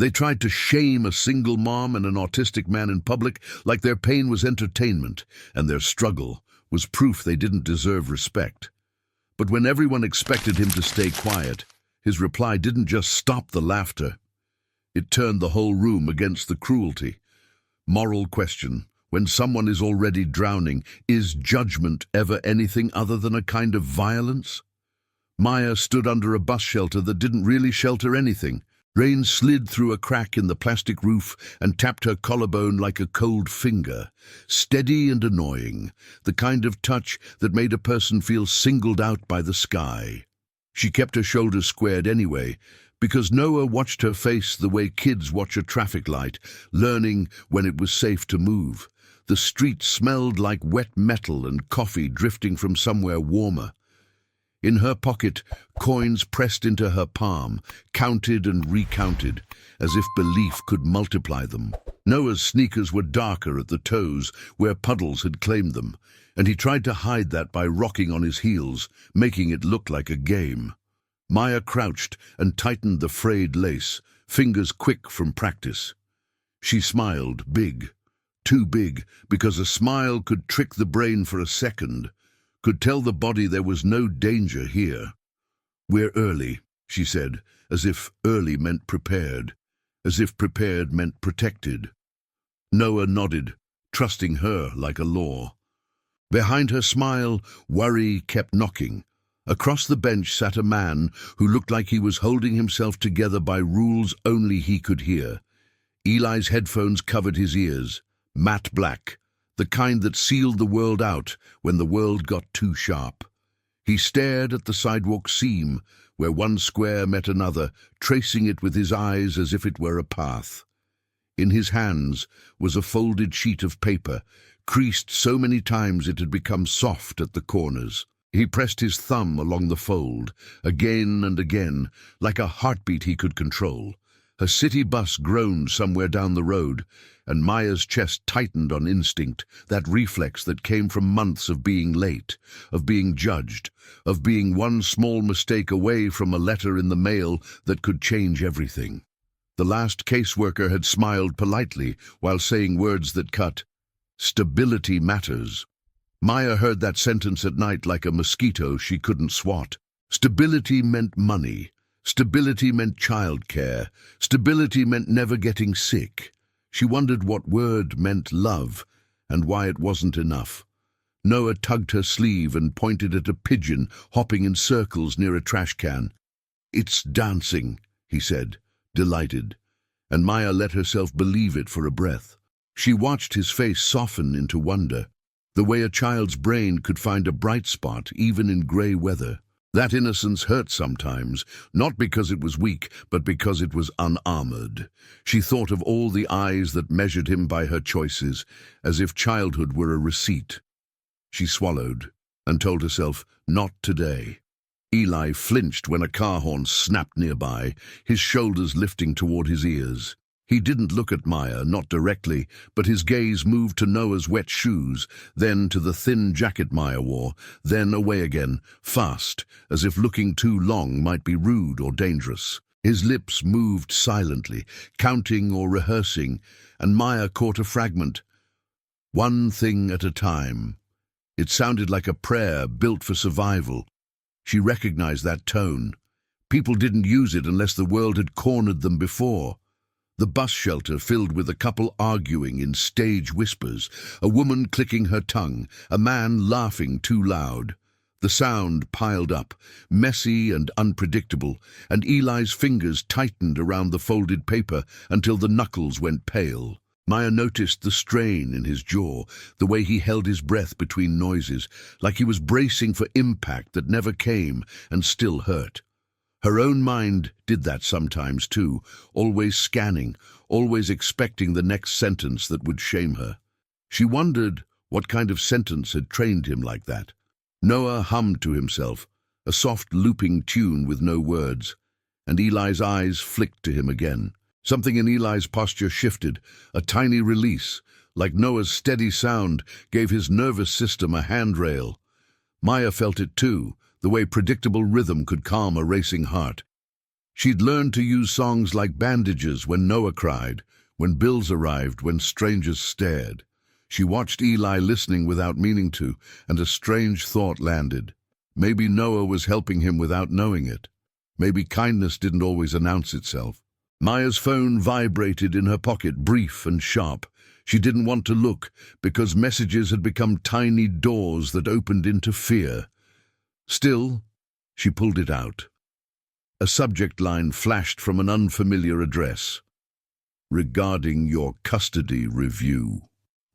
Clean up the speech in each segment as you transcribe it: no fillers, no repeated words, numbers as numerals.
They tried to shame a single mom and an autistic man in public like their pain was entertainment and their struggle was proof they didn't deserve respect. But when everyone expected him to stay quiet, his reply didn't just stop the laughter. It turned the whole room against the cruelty. Moral question: when someone is already drowning, is judgment ever anything other than a kind of violence? Maya stood under a bus shelter that didn't really shelter anything. Rain slid through a crack in the plastic roof and tapped her collarbone like a cold finger, steady and annoying, the kind of touch that made a person feel singled out by the sky. She kept her shoulders squared anyway, because Noah watched her face the way kids watch a traffic light, learning when it was safe to move. The street smelled like wet metal and coffee drifting from somewhere warmer. In her pocket, coins pressed into her palm, counted and recounted, as if belief could multiply them. Noah's sneakers were darker at the toes, where puddles had claimed them, and he tried to hide that by rocking on his heels, making it look like a game. Maya crouched and tightened the frayed lace, fingers quick from practice. She smiled, big, too big, because a smile could trick the brain for a second, could tell the body there was no danger here. "We're early," she said, as if early meant prepared, as if prepared meant protected. Noah nodded, trusting her like a law. Behind her smile, worry kept knocking. Across the bench sat a man who looked like he was holding himself together by rules only he could hear. Eli's headphones covered his ears, matte black, the kind that sealed the world out when the world got too sharp. He stared at the sidewalk seam, where one square met another, tracing it with his eyes as if it were a path. In his hands was a folded sheet of paper, creased so many times it had become soft at the corners. He pressed his thumb along the fold, again and again, like a heartbeat he could control. A city bus groaned somewhere down the road, and Maya's chest tightened on instinct, that reflex that came from months of being late, of being judged, of being one small mistake away from a letter in the mail that could change everything. The last caseworker had smiled politely while saying words that cut. "Stability matters." Maya heard that sentence at night like a mosquito she couldn't swat. Stability meant money. Stability meant childcare. Stability meant never getting sick. She wondered what word meant love, and why it wasn't enough. Noah tugged her sleeve and pointed at a pigeon hopping in circles near a trash can. "It's dancing," he said, delighted, and Maya let herself believe it for a breath. She watched his face soften into wonder, the way a child's brain could find a bright spot even in grey weather. That innocence hurt sometimes, not because it was weak, but because it was unarmored. She thought of all the eyes that measured him by her choices, as if childhood were a receipt. She swallowed and told herself, not today. Eli flinched when a car horn snapped nearby, his shoulders lifting toward his ears. He didn't look at Maya, not directly, but his gaze moved to Noah's wet shoes, then to the thin jacket Maya wore, then away again, fast, as if looking too long might be rude or dangerous. His lips moved silently, counting or rehearsing, and Maya caught a fragment. "One thing at a time." It sounded like a prayer built for survival. She recognized that tone. People didn't use it unless the world had cornered them before. The bus shelter filled with a couple arguing in stage whispers, a woman clicking her tongue, a man laughing too loud. The sound piled up, messy and unpredictable, and Eli's fingers tightened around the folded paper until the knuckles went pale. Maya noticed the strain in his jaw, the way he held his breath between noises, like he was bracing for impact that never came and still hurt. Her own mind did that sometimes too, always scanning, always expecting the next sentence that would shame her. She wondered what kind of sentence had trained him like that. Noah hummed to himself, a soft looping tune with no words, and Eli's eyes flicked to him again. Something in Eli's posture shifted, a tiny release, like Noah's steady sound gave his nervous system a handrail. Maya felt it too, the way predictable rhythm could calm a racing heart. She'd learned to use songs like bandages when Noah cried, when bills arrived, when strangers stared. She watched Eli listening without meaning to, and a strange thought landed. Maybe Noah was helping him without knowing it. Maybe kindness didn't always announce itself. Maya's phone vibrated in her pocket, brief and sharp. She didn't want to look, because messages had become tiny doors that opened into fear. Still, she pulled it out. A subject line flashed from an unfamiliar address. "Regarding your custody review."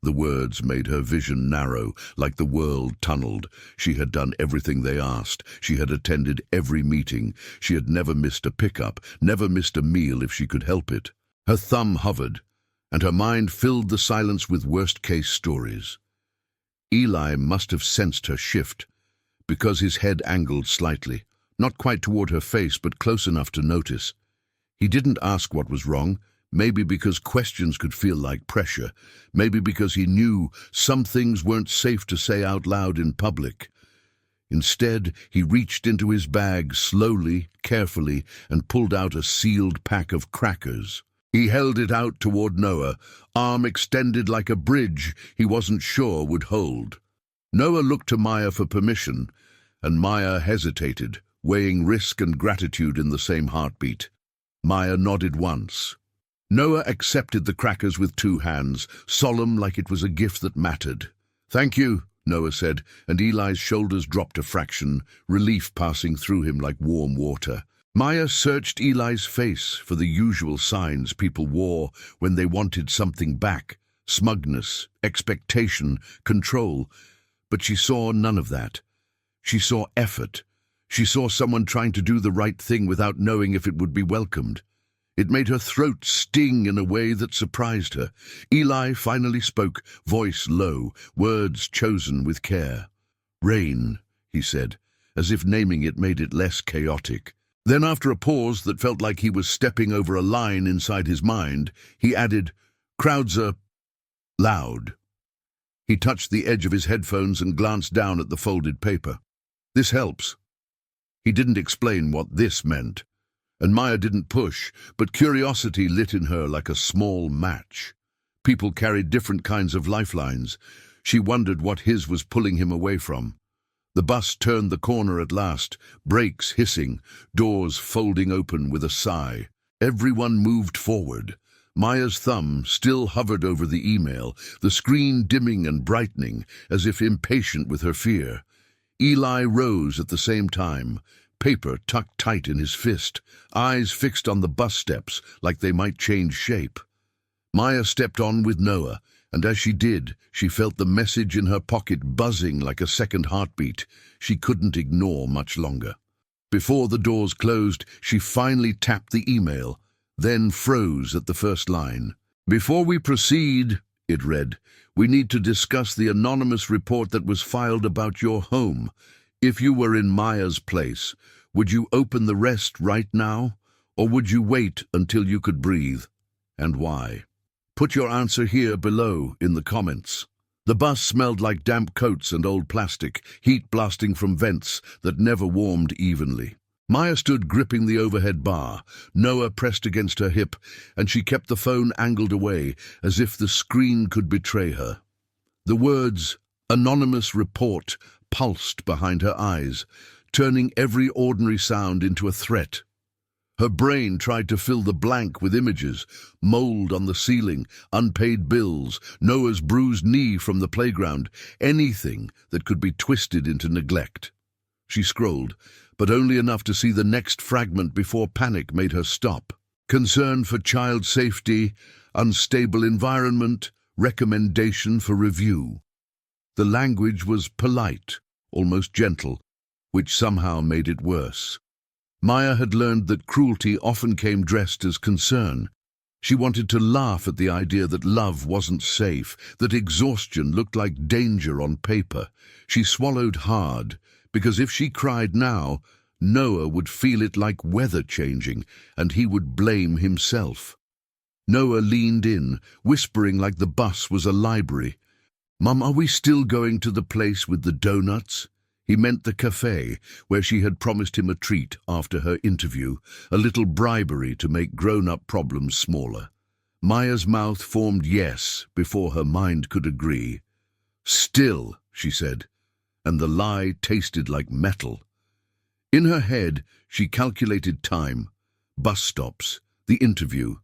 The words made her vision narrow, like the world tunneled. She had done everything they asked. She had attended every meeting. She had never missed a pickup, never missed a meal if she could help it. Her thumb hovered, and her mind filled the silence with worst-case stories. Eli must have sensed her shift, because his head angled slightly, not quite toward her face, but close enough to notice. He didn't ask what was wrong, maybe because questions could feel like pressure, maybe because he knew some things weren't safe to say out loud in public. Instead, he reached into his bag slowly, carefully, and pulled out a sealed pack of crackers. He held it out toward Noah, arm extended like a bridge he wasn't sure would hold. Noah looked to Maya for permission, and Maya hesitated, weighing risk and gratitude in the same heartbeat. Maya nodded once. Noah accepted the crackers with 2 hands, solemn like it was a gift that mattered. "Thank you," Noah said, and Eli's shoulders dropped a fraction, relief passing through him like warm water. Maya searched Eli's face for the usual signs people wore when they wanted something back: smugness, expectation, control. But she saw none of that. She saw effort. She saw someone trying to do the right thing without knowing if it would be welcomed. It made her throat sting in a way that surprised her. Eli finally spoke, voice low, words chosen with care. "Rain," he said, as if naming it made it less chaotic. Then, after a pause that felt like he was stepping over a line inside his mind, he added, "Crowds are loud." He touched the edge of his headphones and glanced down at the folded paper. "This helps." He didn't explain what this meant, and Maya didn't push, but curiosity lit in her like a small match. People carried different kinds of lifelines. She wondered what his was pulling him away from. The bus turned the corner at last, brakes hissing, doors folding open with a sigh. Everyone moved forward. Maya's thumb still hovered over the email, the screen dimming and brightening, as if impatient with her fear. Eli rose at the same time, paper tucked tight in his fist, eyes fixed on the bus steps like they might change shape. Maya stepped on with Noah, and as she did, she felt the message in her pocket buzzing like a second heartbeat. She couldn't ignore much longer. Before the doors closed, she finally tapped the email, then froze at the first line. "Before we proceed," it read, "we need to discuss the anonymous report that was filed about your home. If you were in Maya's place, would you open the rest right now, or would you wait until you could breathe? And why? Put your answer here below in the comments." The bus smelled like damp coats and old plastic, heat blasting from vents that never warmed evenly. Maya stood gripping the overhead bar, Noah pressed against her hip, and she kept the phone angled away, as if the screen could betray her. The words, "anonymous report," pulsed behind her eyes, turning every ordinary sound into a threat. Her brain tried to fill the blank with images: mold on the ceiling, unpaid bills, Noah's bruised knee from the playground, anything that could be twisted into neglect. She scrolled, but only enough to see the next fragment before panic made her stop. Concern for child safety, unstable environment, recommendation for review. The language was polite, almost gentle, which somehow made it worse. Maya had learned that cruelty often came dressed as concern. She wanted to laugh at the idea that love wasn't safe, that exhaustion looked like danger on paper. She swallowed hard, because if she cried now, Noah would feel it like weather changing, and he would blame himself. Noah leaned in, whispering like the bus was a library. "Mum, are we still going to the place with the donuts?" He meant the cafe, where she had promised him a treat after her interview, a little bribery to make grown-up problems smaller. Maya's mouth formed yes before her mind could agree. "Still," she said, and the lie tasted like metal. In her head, she calculated time, bus stops, the interview,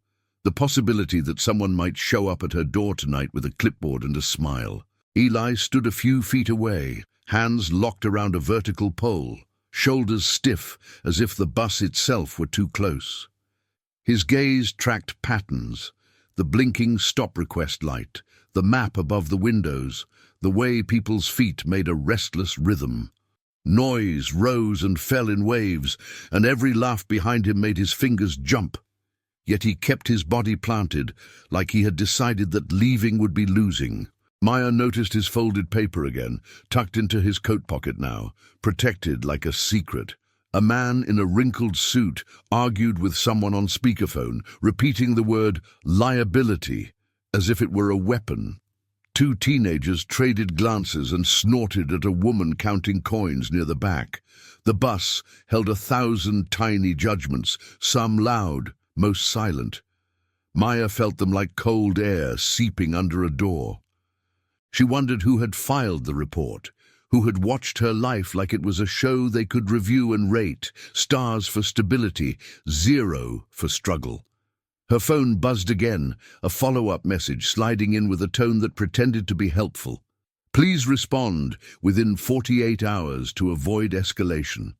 the possibility that someone might show up at her door tonight with a clipboard and a smile. Eli stood a few feet away, hands locked around a vertical pole, shoulders stiff as if the bus itself were too close. His gaze tracked patterns, the blinking stop request light, the map above the windows, the way people's feet made a restless rhythm. Noise rose and fell in waves, and every laugh behind him made his fingers jump. Yet he kept his body planted, like he had decided that leaving would be losing. Maya noticed his folded paper again, tucked into his coat pocket now, protected like a secret. A man in a wrinkled suit argued with someone on speakerphone, repeating the word liability as if it were a weapon. Two teenagers traded glances and snorted at a woman counting coins near the back. The bus held 1,000 tiny judgments, some loud, most silent. Maya felt them like cold air seeping under a door. She wondered who had filed the report, who had watched her life like it was a show they could review and rate, stars for stability, 0 for struggle. Her phone buzzed again, a follow-up message sliding in with a tone that pretended to be helpful. "Please respond within 48 hours to avoid escalation."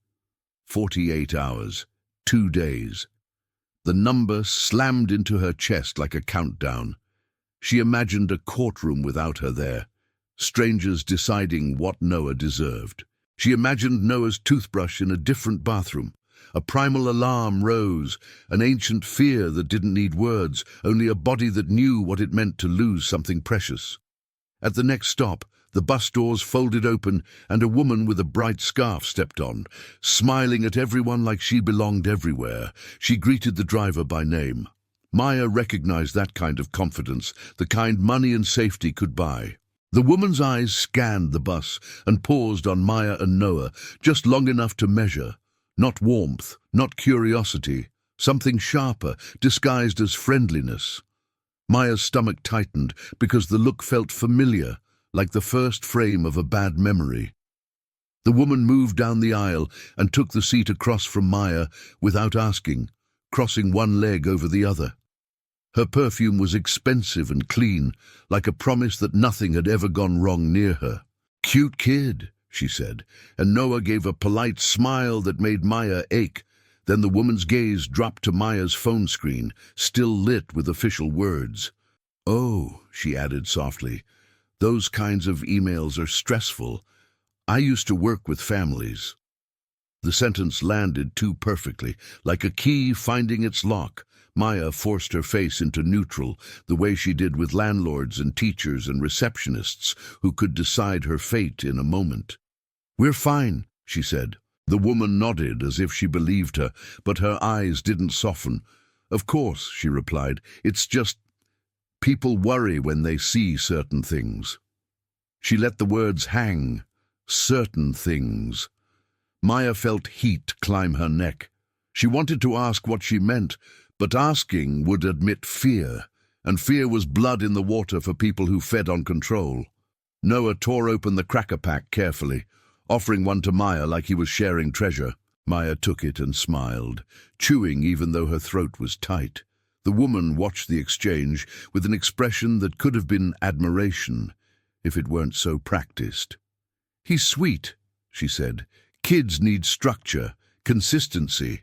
48 hours. 2 days. The number slammed into her chest like a countdown. She imagined a courtroom without her there, strangers deciding what Noah deserved. She imagined Noah's toothbrush in a different bathroom. A primal alarm rose, an ancient fear that didn't need words, only a body that knew what it meant to lose something precious. At the next stop, the bus doors folded open and a woman with a bright scarf stepped on, smiling at everyone like she belonged everywhere. She greeted the driver by name. Maya recognized that kind of confidence, the kind money and safety could buy. The woman's eyes scanned the bus and paused on Maya and Noah, just long enough to measure. Not warmth, not curiosity, something sharper, disguised as friendliness. Maya's stomach tightened because the look felt familiar, like the first frame of a bad memory. The woman moved down the aisle and took the seat across from Maya without asking, crossing one leg over the other. Her perfume was expensive and clean, like a promise that nothing had ever gone wrong near her. "Cute kid," she said, and Noah gave a polite smile that made Maya ache. Then the woman's gaze dropped to Maya's phone screen, still lit with official words. "Oh," she added softly, "those kinds of emails are stressful. I used to work with families." The sentence landed too perfectly, like a key finding its lock. Maya forced her face into neutral, the way she did with landlords and teachers and receptionists who could decide her fate in a moment. "We're fine," she said. The woman nodded as if she believed her, but her eyes didn't soften. "Of course," she replied, "it's just people worry when they see certain things." She let the words hang. Certain things. Maya felt heat climb her neck. She wanted to ask what she meant, but asking would admit fear, and fear was blood in the water for people who fed on control. Noah tore open the cracker pack carefully, offering one to Maya like he was sharing treasure. Maya took it and smiled, chewing even though her throat was tight. The woman watched the exchange with an expression that could have been admiration, if it weren't so practiced. "He's sweet," she said. "Kids need structure, consistency,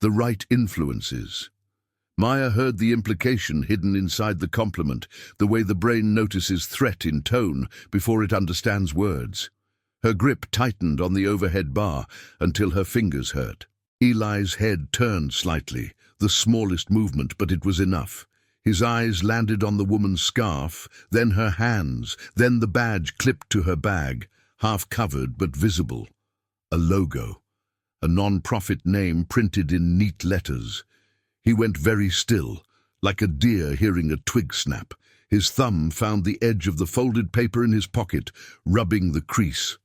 the right influences." Maya heard the implication hidden inside the compliment, the way the brain notices threat in tone before it understands words. Her grip tightened on the overhead bar until her fingers hurt. Eli's head turned slightly, the smallest movement, but it was enough. His eyes landed on the woman's scarf, then her hands, then the badge clipped to her bag, half covered but visible. A logo, a non-profit name printed in neat letters. He went very still, like a deer hearing a twig snap. His thumb found the edge of the folded paper in his pocket, rubbing the crease.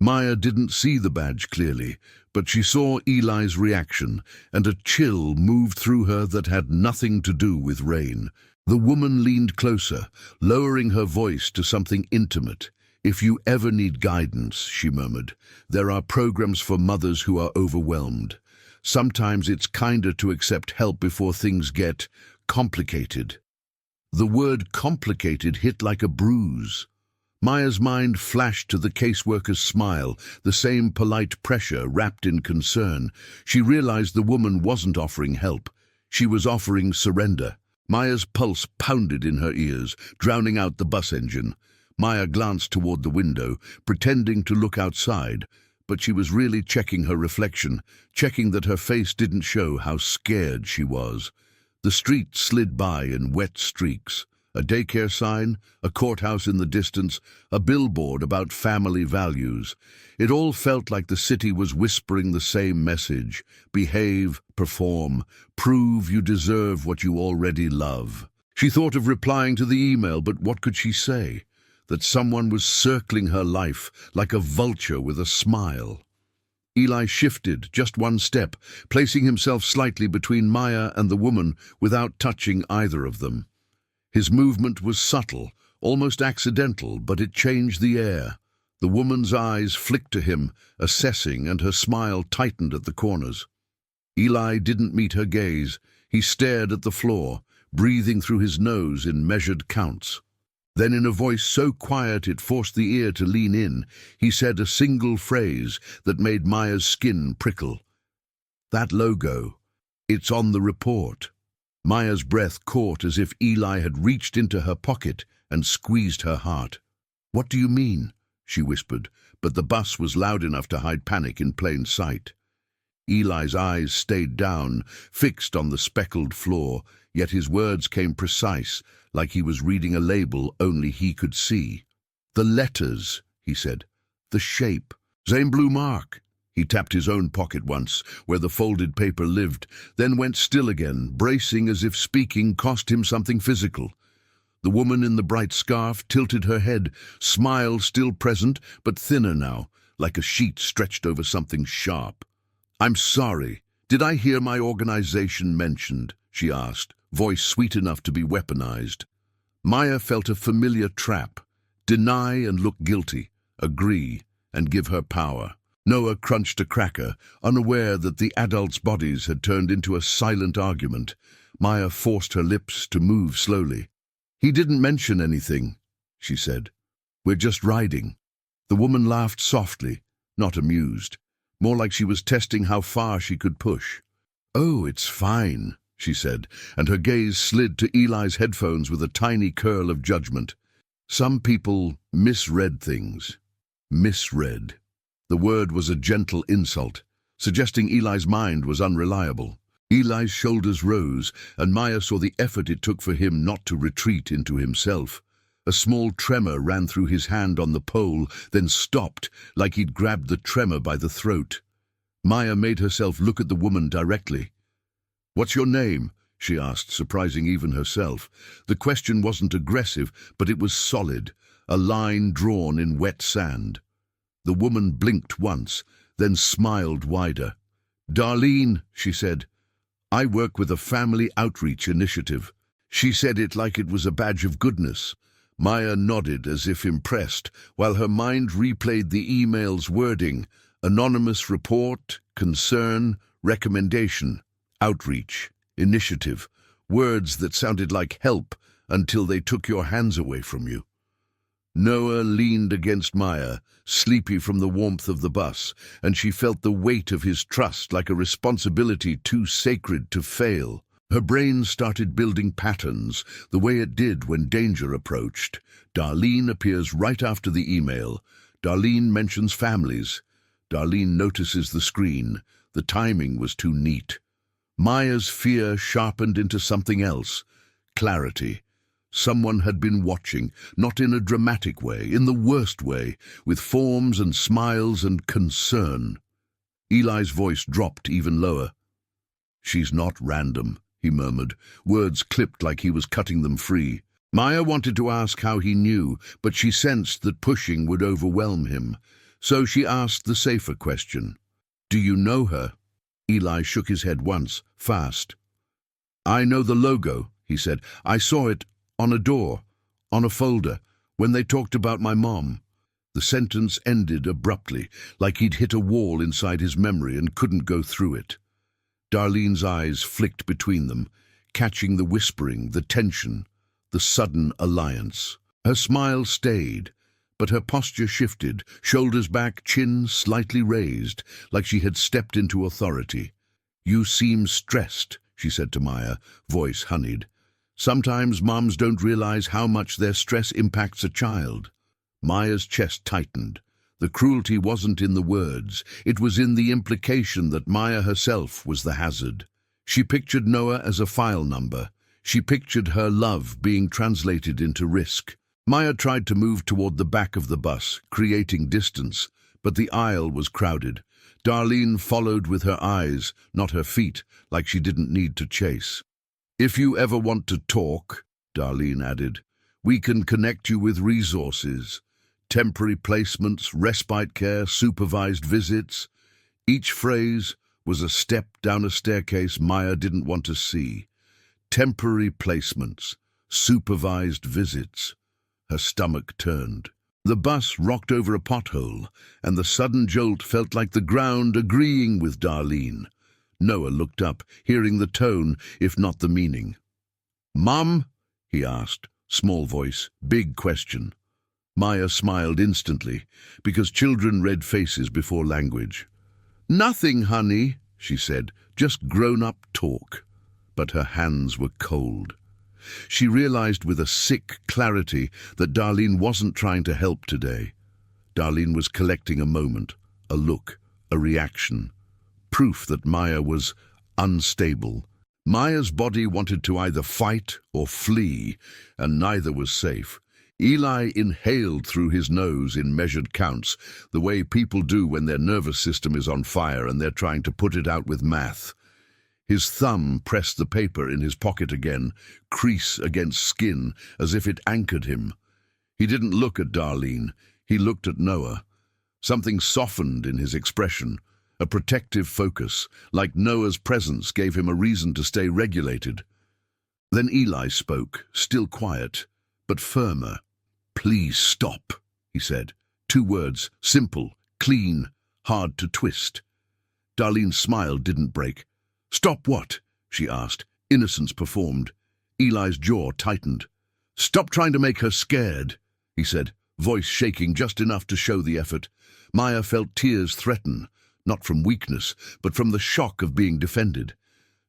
Maya didn't see the badge clearly, but she saw Eli's reaction, and a chill moved through her that had nothing to do with rain. The woman leaned closer, lowering her voice to something intimate. "If you ever need guidance," she murmured, "there are programs for mothers who are overwhelmed. Sometimes it's kinder to accept help before things get complicated." The word complicated hit like a bruise. Maya's mind flashed to the caseworker's smile, the same polite pressure wrapped in concern. She realized the woman wasn't offering help. She was offering surrender. Maya's pulse pounded in her ears, drowning out the bus engine. Maya glanced toward the window, pretending to look outside, but she was really checking her reflection, checking that her face didn't show how scared she was. The street slid by in wet streaks. A daycare sign, a courthouse in the distance, a billboard about family values. It all felt like the city was whispering the same message: behave, perform, prove you deserve what you already love. She thought of replying to the email, but what could she say? That someone was circling her life like a vulture with a smile. Eli shifted just one step, placing himself slightly between Maya and the woman without touching either of them. His movement was subtle, almost accidental, but it changed the air. The woman's eyes flicked to him, assessing, and her smile tightened at the corners. Eli didn't meet her gaze. He stared at the floor, breathing through his nose in measured counts. Then, in a voice so quiet it forced the ear to lean in, he said a single phrase that made Maya's skin prickle. "That logo. It's on the report." Maya's breath caught as if Eli had reached into her pocket and squeezed her heart. "What do you mean?" she whispered, but the bus was loud enough to hide panic in plain sight. Eli's eyes stayed down, fixed on the speckled floor, yet his words came precise, like he was reading a label only he could see. "The letters," he said. "The shape. Same blue mark." He tapped his own pocket once, where the folded paper lived, then went still again, bracing as if speaking cost him something physical. The woman in the bright scarf tilted her head, smile still present, but thinner now, like a sheet stretched over something sharp. "I'm sorry. Did I hear my organization mentioned?" she asked, voice sweet enough to be weaponized. Maya felt a familiar trap. Deny and look guilty, agree, and give her power. Noah crunched a cracker, unaware that the adults' bodies had turned into a silent argument. Maya forced her lips to move slowly. "He didn't mention anything," she said. "We're just riding." The woman laughed softly, not amused, more like she was testing how far she could push. "Oh, it's fine," she said, and her gaze slid to Eli's headphones with a tiny curl of judgment. "Some people misread things." Misread. The word was a gentle insult, suggesting Eli's mind was unreliable. Eli's shoulders rose, and Maya saw the effort it took for him not to retreat into himself. A small tremor ran through his hand on the pole, then stopped, like he'd grabbed the tremor by the throat. Maya made herself look at the woman directly. "What's your name?" she asked, surprising even herself. The question wasn't aggressive, but it was solid, a line drawn in wet sand. The woman blinked once, then smiled wider. "Darlene," she said. "I work with a family outreach initiative." She said it like it was a badge of goodness. Maya nodded as if impressed, while her mind replayed the email's wording: anonymous report, concern, recommendation, outreach, initiative, words that sounded like help until they took your hands away from you. Noah leaned against Maya, sleepy from the warmth of the bus, and she felt the weight of his trust like a responsibility too sacred to fail. Her brain started building patterns, the way it did when danger approached. Darlene appears right after the email. Darlene mentions families. Darlene notices the screen. The timing was too neat. Maya's fear sharpened into something else. Clarity. Someone had been watching, not in a dramatic way, in the worst way, with forms and smiles and concern. Eli's voice dropped even lower. "She's not random," he murmured, words clipped like he was cutting them free. Maya wanted to ask how he knew, but she sensed that pushing would overwhelm him. So she asked the safer question. "Do you know her?" Eli shook his head once, fast. "I know the logo," he said. "I saw it on a door, on a folder, when they talked about my mom." The sentence ended abruptly, like he'd hit a wall inside his memory and couldn't go through it. Darlene's eyes flicked between them, catching the whispering, the tension, the sudden alliance. Her smile stayed, but her posture shifted, shoulders back, chin slightly raised, like she had stepped into authority. "You seem stressed," she said to Maya, voice honeyed. "Sometimes moms don't realize how much their stress impacts a child." Maya's chest tightened. The cruelty wasn't in the words, it was in the implication that Maya herself was the hazard. She pictured Noah as a file number. She pictured her love being translated into risk. Maya tried to move toward the back of the bus, creating distance, but the aisle was crowded. Darlene followed with her eyes, not her feet, like she didn't need to chase. "If you ever want to talk," Darlene added, "we can connect you with resources. Temporary placements, respite care, supervised visits." Each phrase was a step down a staircase Maya didn't want to see. Temporary placements, supervised visits. Her stomach turned. The bus rocked over a pothole, and the sudden jolt felt like the ground agreeing with Darlene. Noah looked up, hearing the tone, if not the meaning. "Mum?" he asked, small voice, big question. Maya smiled instantly, because children read faces before language. "Nothing, honey," she said, "just grown-up talk." But her hands were cold. She realized with a sick clarity that Darlene wasn't trying to help today. Darlene was collecting a moment, a look, a reaction. Proof that Maya was unstable. Maya's body wanted to either fight or flee, and neither was safe. Eli inhaled through his nose in measured counts, the way people do when their nervous system is on fire and they're trying to put it out with math. His thumb pressed the paper in his pocket again, crease against skin, as if it anchored him. He didn't look at Darlene, he looked at Noah. Something softened in his expression, a protective focus, like Noah's presence gave him a reason to stay regulated. Then Eli spoke, still quiet, but firmer. "Please stop," he said. 2 words, simple, clean, hard to twist. Darlene's smile didn't break. "Stop what?" she asked. Innocence performed. Eli's jaw tightened. "Stop trying to make her scared," he said, voice shaking just enough to show the effort. Maya felt tears threaten, not from weakness, but from the shock of being defended.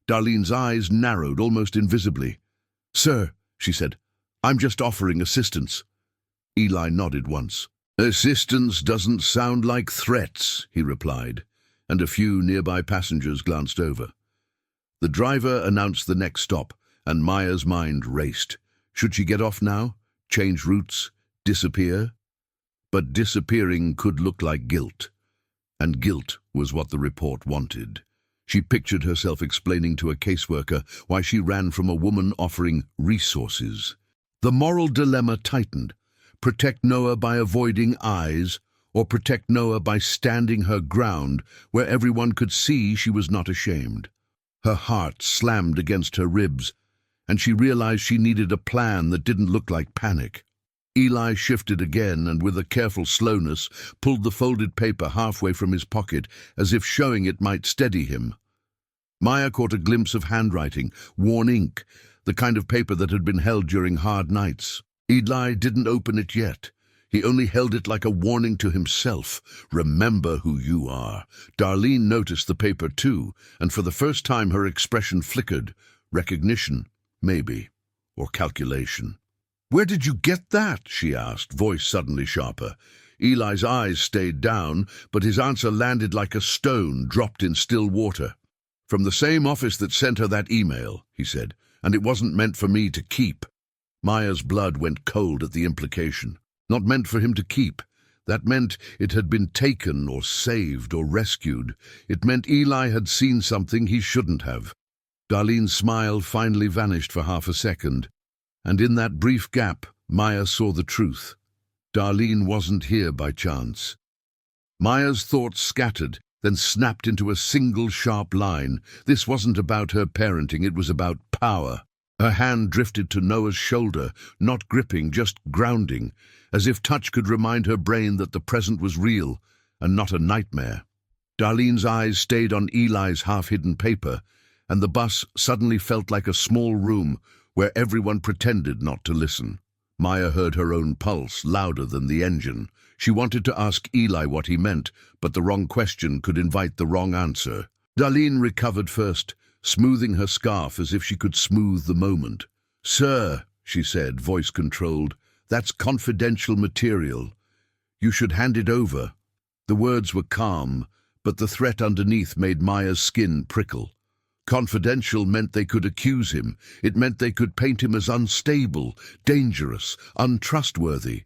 Darlene's eyes narrowed almost invisibly. "Sir," she said, "I'm just offering assistance." Eli nodded once. "Assistance doesn't sound like threats," he replied, and a few nearby passengers glanced over. The driver announced the next stop, and Maya's mind raced. Should she get off now? Change routes? Disappear? But disappearing could look like guilt, and guilt was what the report wanted. She pictured herself explaining to a caseworker why she ran from a woman offering resources. The moral dilemma tightened. Protect Noah by avoiding eyes, or protect Noah by standing her ground where everyone could see she was not ashamed. Her heart slammed against her ribs, and she realized she needed a plan that didn't look like panic. Eli shifted again and with a careful slowness pulled the folded paper halfway from his pocket as if showing it might steady him. Maya caught a glimpse of handwriting, worn ink, the kind of paper that had been held during hard nights. Eli didn't open it yet. He only held it like a warning to himself. Remember who you are. Darlene noticed the paper too, and for the first time her expression flickered. Recognition, maybe, or calculation. "Where did you get that?" she asked, voice suddenly sharper. Eli's eyes stayed down, but his answer landed like a stone dropped in still water. "From the same office that sent her that email," he said, "and it wasn't meant for me to keep." Maya's blood went cold at the implication. Not meant for him to keep. That meant it had been taken or saved or rescued. It meant Eli had seen something he shouldn't have. Darlene's smile finally vanished for half a second, and in that brief gap, Maya saw the truth. Darlene wasn't here by chance. Maya's thoughts scattered, then snapped into a single sharp line. This wasn't about her parenting, it was about power. Her hand drifted to Noah's shoulder, not gripping, just grounding, as if touch could remind her brain that the present was real and not a nightmare. Darlene's eyes stayed on Eli's half-hidden paper, and the bus suddenly felt like a small room where everyone pretended not to listen. Maya heard her own pulse, louder than the engine. She wanted to ask Eli what he meant, but the wrong question could invite the wrong answer. Darlene recovered first, smoothing her scarf as if she could smooth the moment. "Sir," she said, voice controlled, "that's confidential material. You should hand it over." The words were calm, but the threat underneath made Maya's skin prickle. Confidential meant they could accuse him. It meant they could paint him as unstable, dangerous, untrustworthy.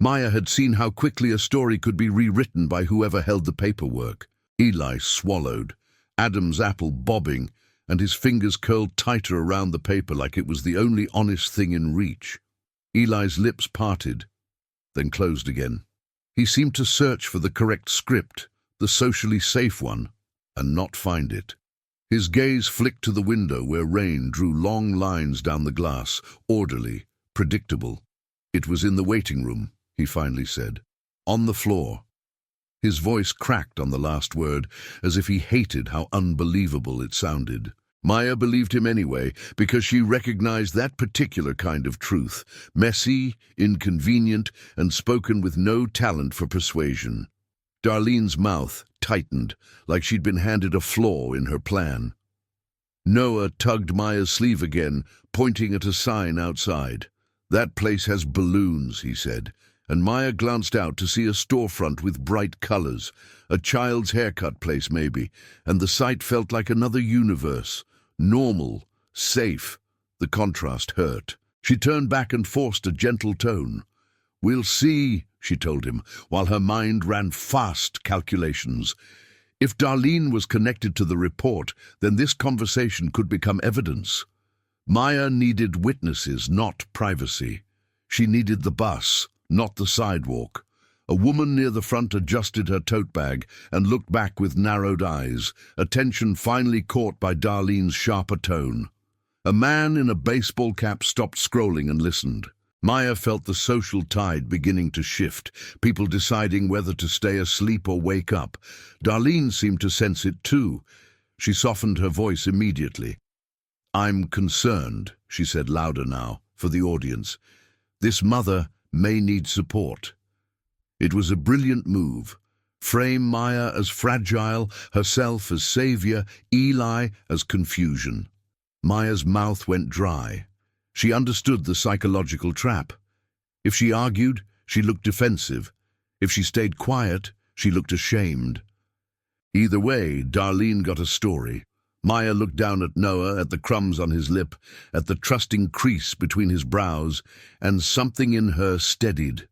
Maya had seen how quickly a story could be rewritten by whoever held the paperwork. Eli swallowed, Adam's apple bobbing, and his fingers curled tighter around the paper like it was the only honest thing in reach. Eli's lips parted, then closed again. He seemed to search for the correct script, the socially safe one, and not find it. His gaze flicked to the window where rain drew long lines down the glass, orderly, predictable. "It was in the waiting room," he finally said. "On the floor." His voice cracked on the last word, as if he hated how unbelievable it sounded. Maya believed him anyway, because she recognized that particular kind of truth, messy, inconvenient, and spoken with no talent for persuasion. Darlene's mouth tightened, like she'd been handed a flaw in her plan. Noah tugged Maya's sleeve again, pointing at a sign outside. "That place has balloons," he said, and Maya glanced out to see a storefront with bright colors, a child's haircut place maybe, and the sight felt like another universe. Normal, safe. The contrast hurt. She turned back and forced a gentle tone. "We'll see," she told him, while her mind ran fast calculations. If Darlene was connected to the report, then this conversation could become evidence. Maya needed witnesses, not privacy. She needed the bus, not the sidewalk. A woman near the front adjusted her tote bag and looked back with narrowed eyes, attention finally caught by Darlene's sharper tone. A man in a baseball cap stopped scrolling and listened. Maya felt the social tide beginning to shift, people deciding whether to stay asleep or wake up. Darlene seemed to sense it too. She softened her voice immediately. "I'm concerned," she said louder now, for the audience. "This mother may need support." It was a brilliant move. Frame Maya as fragile, herself as savior, Eli as confusion. Maya's mouth went dry. She understood the psychological trap. If she argued, she looked defensive. If she stayed quiet, she looked ashamed. Either way, Darlene got a story. Maya looked down at Noah, at the crumbs on his lip, at the trusting crease between his brows, and something in her steadied.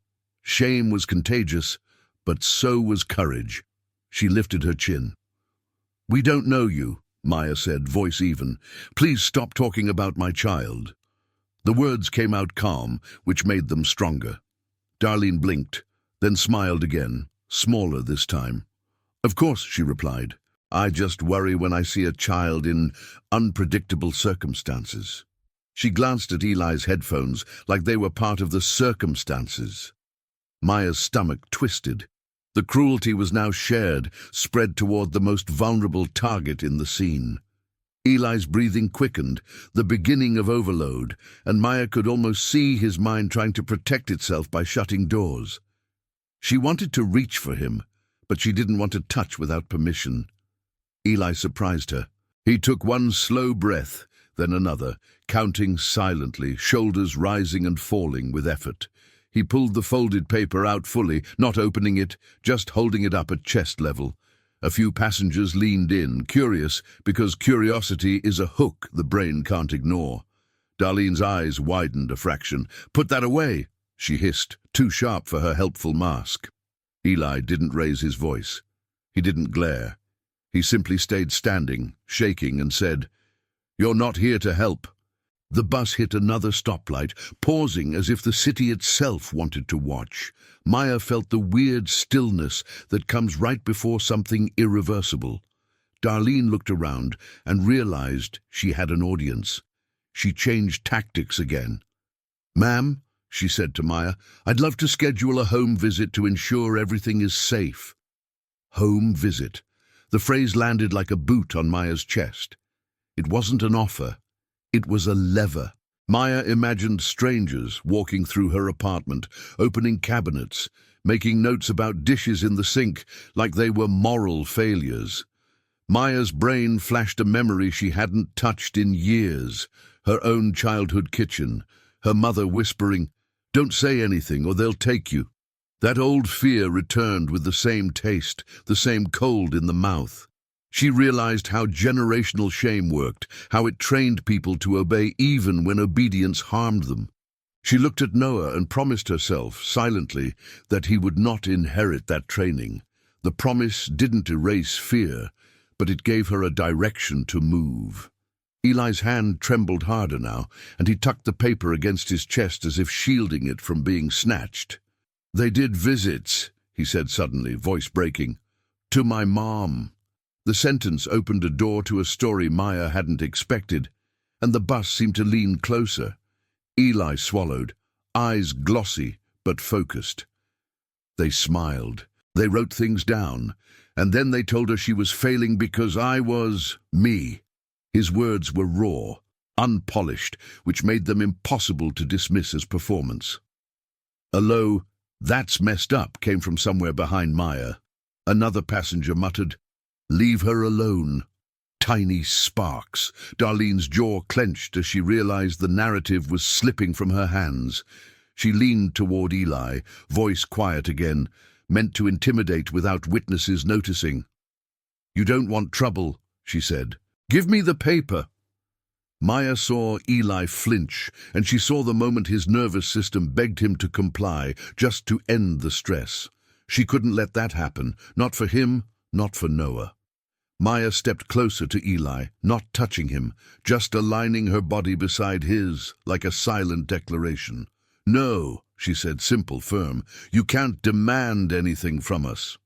Shame was contagious, but so was courage. She lifted her chin. "We don't know you," Maya said, voice even. "Please stop talking about my child." The words came out calm, which made them stronger. Darlene blinked, then smiled again, smaller this time. "Of course," she replied. "I just worry when I see a child in unpredictable circumstances." She glanced at Eli's headphones like they were part of the circumstances. Maya's stomach twisted. The cruelty was now shared, spread toward the most vulnerable target in the scene. Eli's breathing quickened, the beginning of overload, and Maya could almost see his mind trying to protect itself by shutting doors. She wanted to reach for him, but she didn't want to touch without permission. Eli surprised her. He took one slow breath, then another, counting silently, shoulders rising and falling with effort. He pulled the folded paper out fully, not opening it, just holding it up at chest level. A few passengers leaned in, curious, because curiosity is a hook the brain can't ignore. Darlene's eyes widened a fraction. "Put that away," she hissed, too sharp for her helpful mask. Eli didn't raise his voice. He didn't glare. He simply stayed standing, shaking, and said, "You're not here to help." The bus hit another stoplight, pausing as if the city itself wanted to watch. Maya felt the weird stillness that comes right before something irreversible. Darlene looked around and realized she had an audience. She changed tactics again. "Ma'am," she said to Maya, "I'd love to schedule a home visit to ensure everything is safe." Home visit. The phrase landed like a boot on Maya's chest. It wasn't an offer. It was a lever. Maya imagined strangers walking through her apartment, opening cabinets, making notes about dishes in the sink like they were moral failures. Maya's brain flashed a memory she hadn't touched in years, her own childhood kitchen, her mother whispering, "Don't say anything or they'll take you." That old fear returned with the same taste, the same cold in the mouth. She realized how generational shame worked, how it trained people to obey even when obedience harmed them. She looked at Noah and promised herself, silently, that he would not inherit that training. The promise didn't erase fear, but it gave her a direction to move. Eli's hand trembled harder now, and he tucked the paper against his chest as if shielding it from being snatched. "They did visits," he said suddenly, voice breaking. "To my mom." The sentence opened a door to a story Maya hadn't expected, and the bus seemed to lean closer. Eli swallowed, eyes glossy but focused. They smiled. They wrote things down, and then they told her she was failing because I was me. His words were raw, unpolished, which made them impossible to dismiss as performance. A low, "That's messed up," came from somewhere behind Maya. Another passenger muttered, "Leave her alone." Tiny sparks. Darlene's jaw clenched as she realized the narrative was slipping from her hands. She leaned toward Eli, voice quiet again, meant to intimidate without witnesses noticing. "You don't want trouble," she said. "Give me the paper." Maya saw Eli flinch, and she saw the moment his nervous system begged him to comply, just to end the stress. She couldn't let that happen, not for him, not for Noah. Maya stepped closer to Eli, not touching him, just aligning her body beside his, like a silent declaration. "No," she said, simple, firm. "You can't demand anything from us."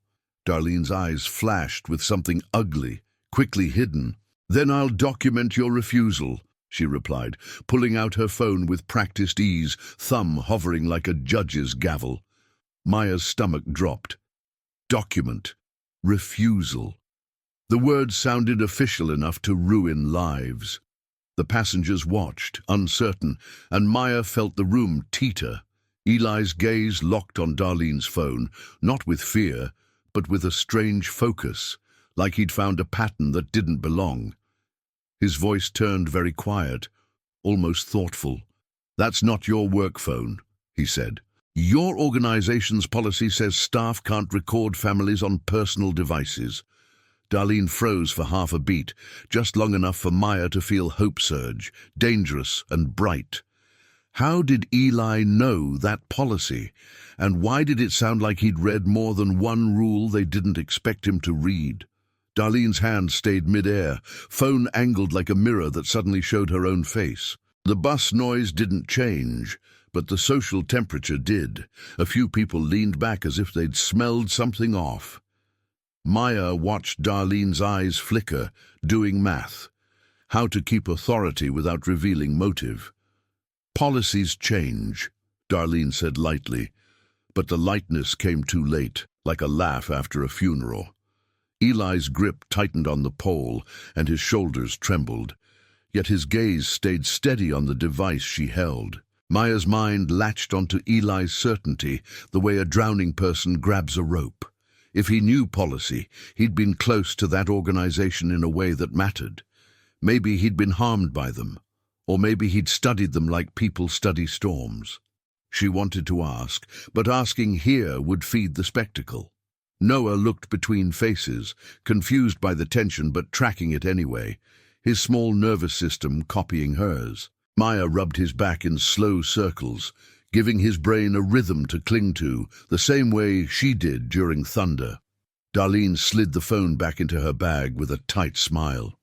Darlene's eyes flashed with something ugly, quickly hidden. "Then I'll document your refusal," she replied, pulling out her phone with practiced ease, thumb hovering like a judge's gavel. Maya's stomach dropped. Document. Refusal. The words sounded official enough to ruin lives. The passengers watched, uncertain, and Maya felt the room teeter. Eli's gaze locked on Darlene's phone, not with fear, but with a strange focus, like he'd found a pattern that didn't belong. His voice turned very quiet, almost thoughtful. "That's not your work phone," he said. "Your organization's policy says staff can't record families on personal devices." Darlene froze for half a beat, just long enough for Maya to feel hope surge, dangerous and bright. How did Eli know that policy? And why did it sound like he'd read more than one rule they didn't expect him to read? Darlene's hand stayed midair, phone angled like a mirror that suddenly showed her own face. The bus noise didn't change, but the social temperature did. A few people leaned back as if they'd smelled something off. Maya watched Darlene's eyes flicker, doing math. How to keep authority without revealing motive. "Policies change," Darlene said lightly, but the lightness came too late, like a laugh after a funeral. Eli's grip tightened on the pole, and his shoulders trembled, yet his gaze stayed steady on the device she held. Maya's mind latched onto Eli's certainty, the way a drowning person grabs a rope. If he knew policy, he'd been close to that organization in a way that mattered. Maybe he'd been harmed by them, or maybe he'd studied them like people study storms. She wanted to ask, but asking here would feed the spectacle. Noah looked between faces, confused by the tension but tracking it anyway, his small nervous system copying hers. Maya rubbed his back in slow circles, giving his brain a rhythm to cling to, the same way she did during thunder. Darlene slid the phone back into her bag with a tight smile.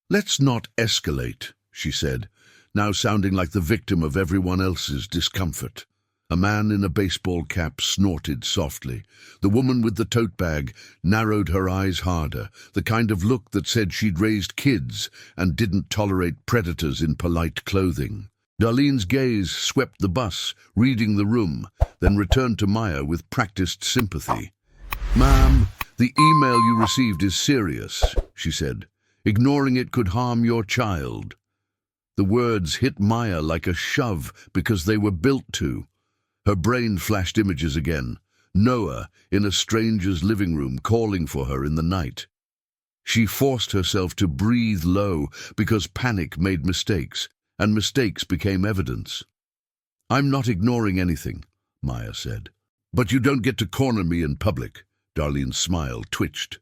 "Let's not escalate," she said. now sounding like the victim of everyone else's discomfort. A man in a baseball cap snorted softly. The woman with the tote bag narrowed her eyes harder, the kind of look that said she'd raised kids and didn't tolerate predators in polite clothing. Darlene's gaze swept the bus, reading the room, then returned to Maya with practiced sympathy. "Ma'am, the email you received is serious," she said. "Ignoring it could harm your child." The words hit Maya like a shove because they were built to. Her brain flashed images again. Noah in a stranger's living room calling for her in the night. She forced herself to breathe low because panic made mistakes, and mistakes became evidence. "I'm not ignoring anything," Maya said. "But you don't get to corner me in public." Darlene's smile twitched.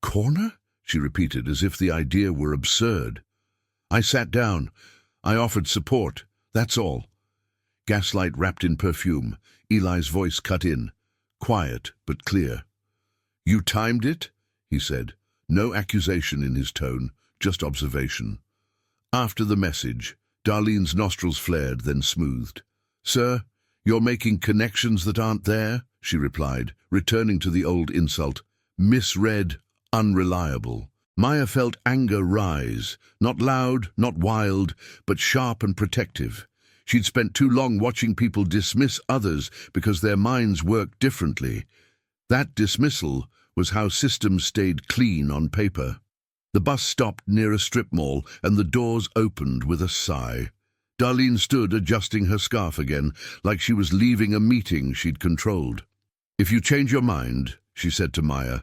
"Corner?" she repeated, as if the idea were absurd. "I sat down. I offered support. That's all." Gaslight wrapped in perfume. Eli's voice cut in, quiet but clear. "You timed it?" he said. No accusation in his tone, just observation. After the message, Darlene's nostrils flared, then smoothed. "Sir, you're making connections that aren't there," she replied, returning to the old insult. "Misread, unreliable." Maya felt anger rise, not loud, not wild, but sharp and protective. She'd spent too long watching people dismiss others because their minds worked differently. That dismissal was how systems stayed clean on paper. The bus stopped near a strip mall, and the doors opened with a sigh. Darlene stood adjusting her scarf again, like she was leaving a meeting she'd controlled. "If you change your mind," she said to Maya,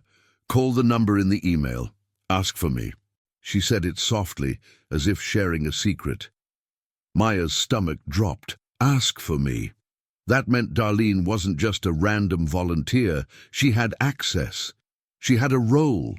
"call the number in the email. Ask for me." She said it softly, as if sharing a secret. Maya's stomach dropped. Ask for me. That meant Darlene wasn't just a random volunteer. She had access. She had a role.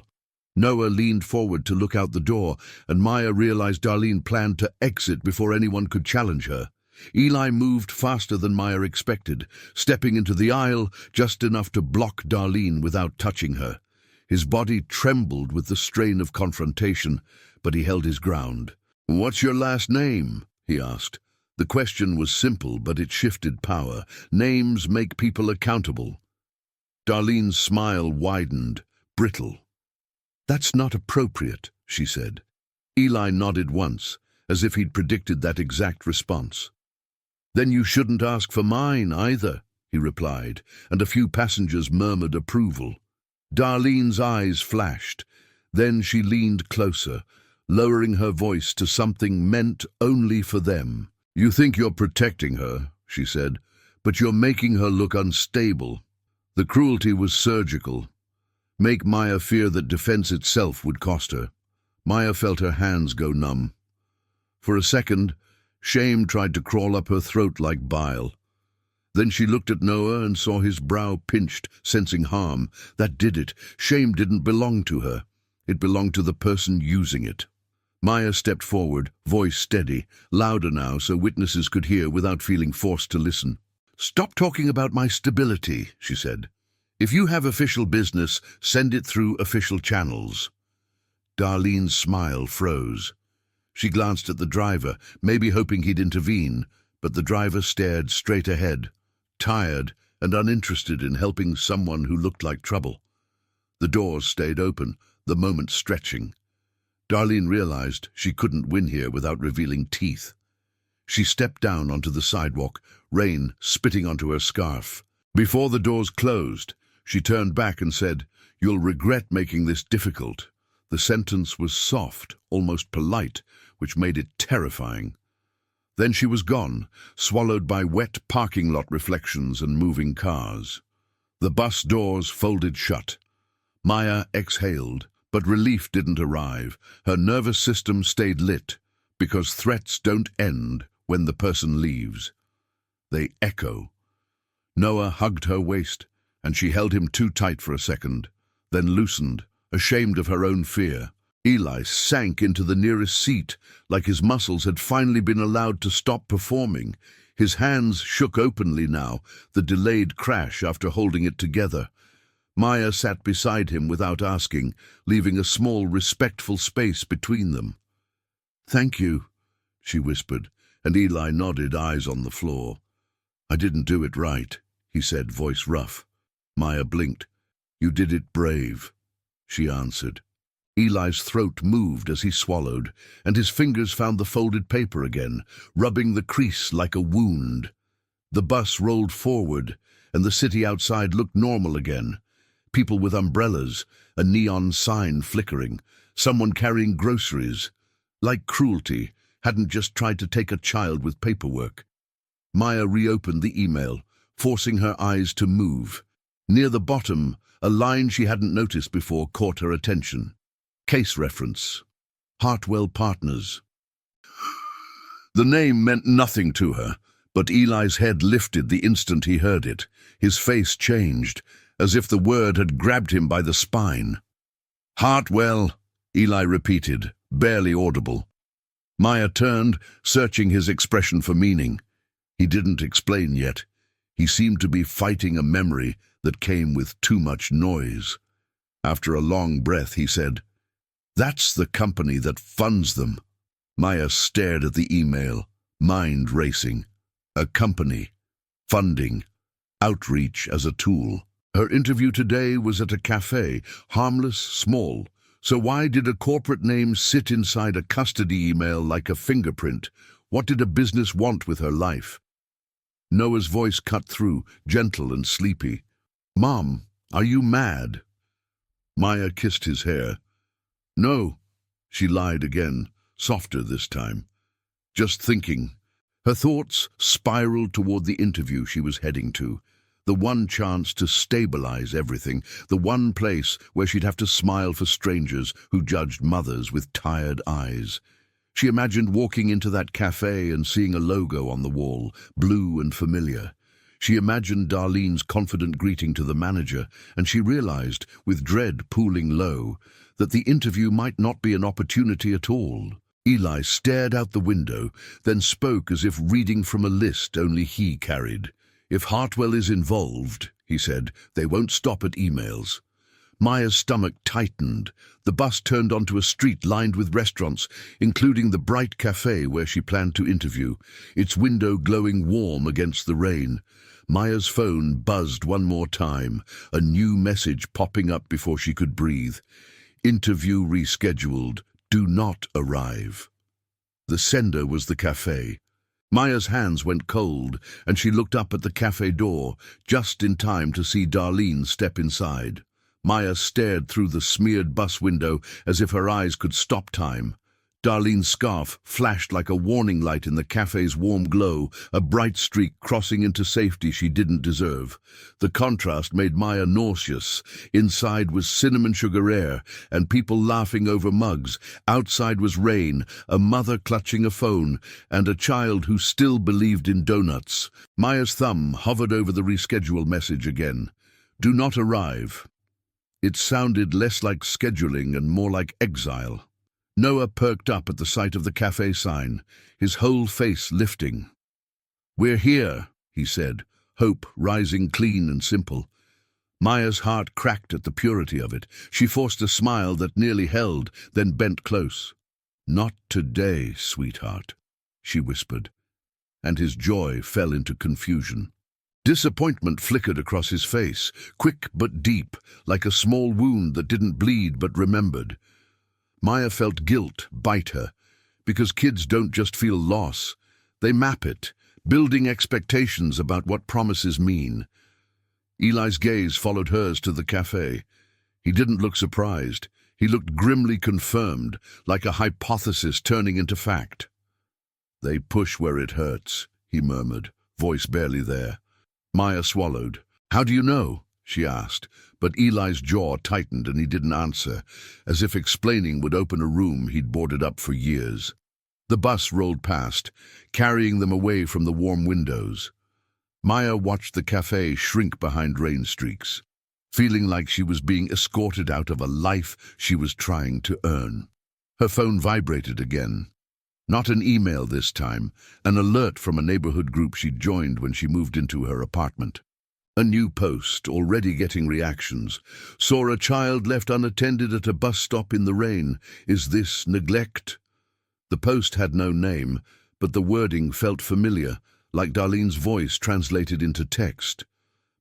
Noah leaned forward to look out the door, and Maya realized Darlene planned to exit before anyone could challenge her. Eli moved faster than Maya expected, stepping into the aisle just enough to block Darlene without touching her. His body trembled with the strain of confrontation, but he held his ground. "What's your last name?" he asked. The question was simple, but it shifted power. Names make people accountable. Darlene's smile widened, brittle. "That's not appropriate," she said. Eli nodded once, as if he'd predicted that exact response. "Then you shouldn't ask for mine either," he replied, and a few passengers murmured approval. Darlene's eyes flashed. Then she leaned closer, lowering her voice to something meant only for them. "You think you're protecting her," she said, "but you're making her look unstable." The cruelty was surgical. Make Maya fear that defense itself would cost her. Maya felt her hands go numb. For a second, shame tried to crawl up her throat like bile. Then she looked at Noah and saw his brow pinched, sensing harm. That did it. Shame didn't belong to her. It belonged to the person using it. Maya stepped forward, voice steady, louder now so witnesses could hear without feeling forced to listen. "Stop talking about my stability," she said. "If you have official business, send it through official channels." Darlene's smile froze. She glanced at the driver, maybe hoping he'd intervene, but the driver stared straight ahead, tired and uninterested in helping someone who looked like trouble. The doors stayed open, the moment stretching. Darlene realized she couldn't win here without revealing teeth. She stepped down onto the sidewalk, rain spitting onto her scarf. Before the doors closed, she turned back and said, "You'll regret making this difficult." The sentence was soft, almost polite, which made it terrifying. Then she was gone, swallowed by wet parking lot reflections and moving cars. The bus doors folded shut. Maya exhaled, but relief didn't arrive. Her nervous system stayed lit, because threats don't end when the person leaves. They echo. Noah hugged her waist, and she held him too tight for a second, then loosened, ashamed of her own fear. Eli sank into the nearest seat, like his muscles had finally been allowed to stop performing. His hands shook openly now, the delayed crash after holding it together. Maya sat beside him without asking, leaving a small, respectful space between them. "Thank you," she whispered, and Eli nodded, eyes on the floor. "I didn't do it right," he said, voice rough. Maya blinked. "You did it brave," she answered. Eli's throat moved as he swallowed, and his fingers found the folded paper again, rubbing the crease like a wound. The bus rolled forward, and the city outside looked normal again. People with umbrellas, a neon sign flickering, someone carrying groceries. Like cruelty, hadn't just tried to take a child with paperwork. Maya reopened the email, forcing her eyes to move. Near the bottom, a line she hadn't noticed before caught her attention. Case reference. Hartwell Partners. The name meant nothing to her, but Eli's head lifted the instant he heard it. His face changed, as if the word had grabbed him by the spine. "Hartwell," Eli repeated, barely audible. Maya turned, searching his expression for meaning. He didn't explain yet. He seemed to be fighting a memory that came with too much noise. After a long breath, he said, "That's the company that funds them." Maya stared at the email, mind racing. A company. Funding. Outreach as a tool. Her interview today was at a cafe, harmless, small. So why did a corporate name sit inside a custody email like a fingerprint? What did a business want with her life? Noah's voice cut through, gentle and sleepy. "Mom, are you mad?" Maya kissed his hair. "No," she lied again, softer this time. "Just thinking." Her thoughts spiraled toward the interview she was heading to. The one chance to stabilize everything, the one place where she'd have to smile for strangers who judged mothers with tired eyes. She imagined walking into that cafe and seeing a logo on the wall, blue and familiar. She imagined Darlene's confident greeting to the manager, and she realized, with dread pooling low, that the interview might not be an opportunity at all. Eli stared out the window, then spoke as if reading from a list only he carried. "If Hartwell is involved," he said, "they won't stop at emails." Maya's stomach tightened. The bus turned onto a street lined with restaurants, including the bright cafe where she planned to interview, its window glowing warm against the rain. Maya's phone buzzed one more time, a new message popping up before she could breathe. "Interview rescheduled. Do not arrive." The sender was the cafe. Maya's hands went cold, and she looked up at the cafe door, just in time to see Darlene step inside. Maya stared through the smeared bus window as if her eyes could stop time. Darlene's scarf flashed like a warning light in the cafe's warm glow, a bright streak crossing into safety she didn't deserve. The contrast made Maya nauseous. Inside was cinnamon sugar air, and people laughing over mugs. Outside was rain, a mother clutching a phone, and a child who still believed in donuts. Maya's thumb hovered over the reschedule message again. "Do not arrive." It sounded less like scheduling and more like exile. Noah perked up at the sight of the cafe sign, his whole face lifting. "We're here," he said, hope rising clean and simple. Maya's heart cracked at the purity of it. She forced a smile that nearly held, then bent close. "Not today, sweetheart," she whispered, and his joy fell into confusion. Disappointment flickered across his face, quick but deep, like a small wound that didn't bleed but remembered. Maya felt guilt bite her, because kids don't just feel loss. They map it, building expectations about what promises mean. Eli's gaze followed hers to the cafe. He didn't look surprised. He looked grimly confirmed, like a hypothesis turning into fact. "They push where it hurts," he murmured, voice barely there. Maya swallowed. "How do you know?" she asked, but Eli's jaw tightened and he didn't answer, as if explaining would open a room he'd boarded up for years. The bus rolled past, carrying them away from the warm windows. Maya watched the cafe shrink behind rain streaks, feeling like she was being escorted out of a life she was trying to earn. Her phone vibrated again. Not an email this time, an alert from a neighborhood group she'd joined when she moved into her apartment. A new post, already getting reactions. "Saw a child left unattended at a bus stop in the rain. Is this neglect?" The post had no name, but the wording felt familiar, like Darlene's voice translated into text.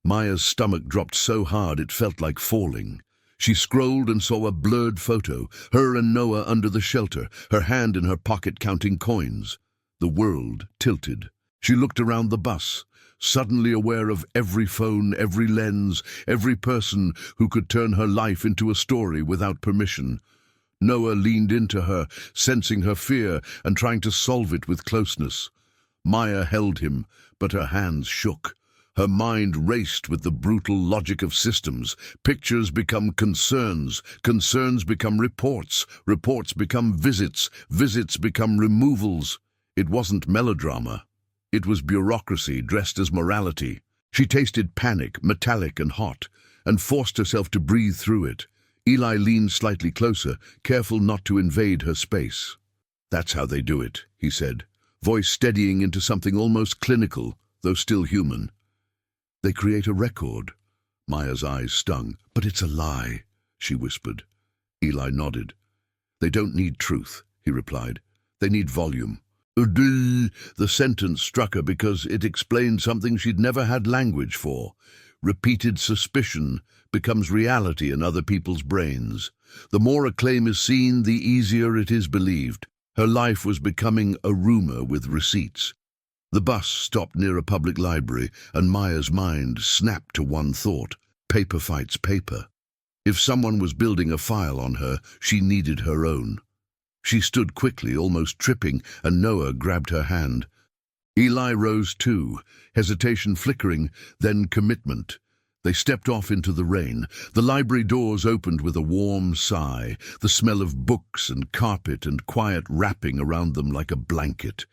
Maya's stomach dropped so hard it felt like falling. She scrolled and saw a blurred photo, her and Noah under the shelter, her hand in her pocket counting coins. The world tilted. She looked around the bus, suddenly aware of every phone, every lens, every person who could turn her life into a story without permission. Noah leaned into her, sensing her fear and trying to solve it with closeness. Maya held him, but her hands shook. Her mind raced with the brutal logic of systems. Pictures become concerns, concerns become reports, reports become visits, visits become removals. It wasn't melodrama. It was bureaucracy dressed as morality. She tasted panic, metallic and hot, and forced herself to breathe through it. Eli leaned slightly closer, careful not to invade her space. "That's how they do it," he said, voice steadying into something almost clinical, though still human. "They create a record." Maya's eyes stung. "But it's a lie," she whispered. Eli nodded. "They don't need truth," he replied. "They need volume." The sentence struck her because it explained something she'd never had language for. Repeated suspicion becomes reality in other people's brains. The more a claim is seen, the easier it is believed. Her life was becoming a rumor with receipts. The bus stopped near a public library, and Maya's mind snapped to one thought: paper fights paper. If someone was building a file on her, she needed her own. She stood quickly, almost tripping, and Noah grabbed her hand. Eli rose too, hesitation flickering, then commitment. They stepped off into the rain. The library doors opened with a warm sigh, the smell of books and carpet and quiet wrapping around them like a blanket.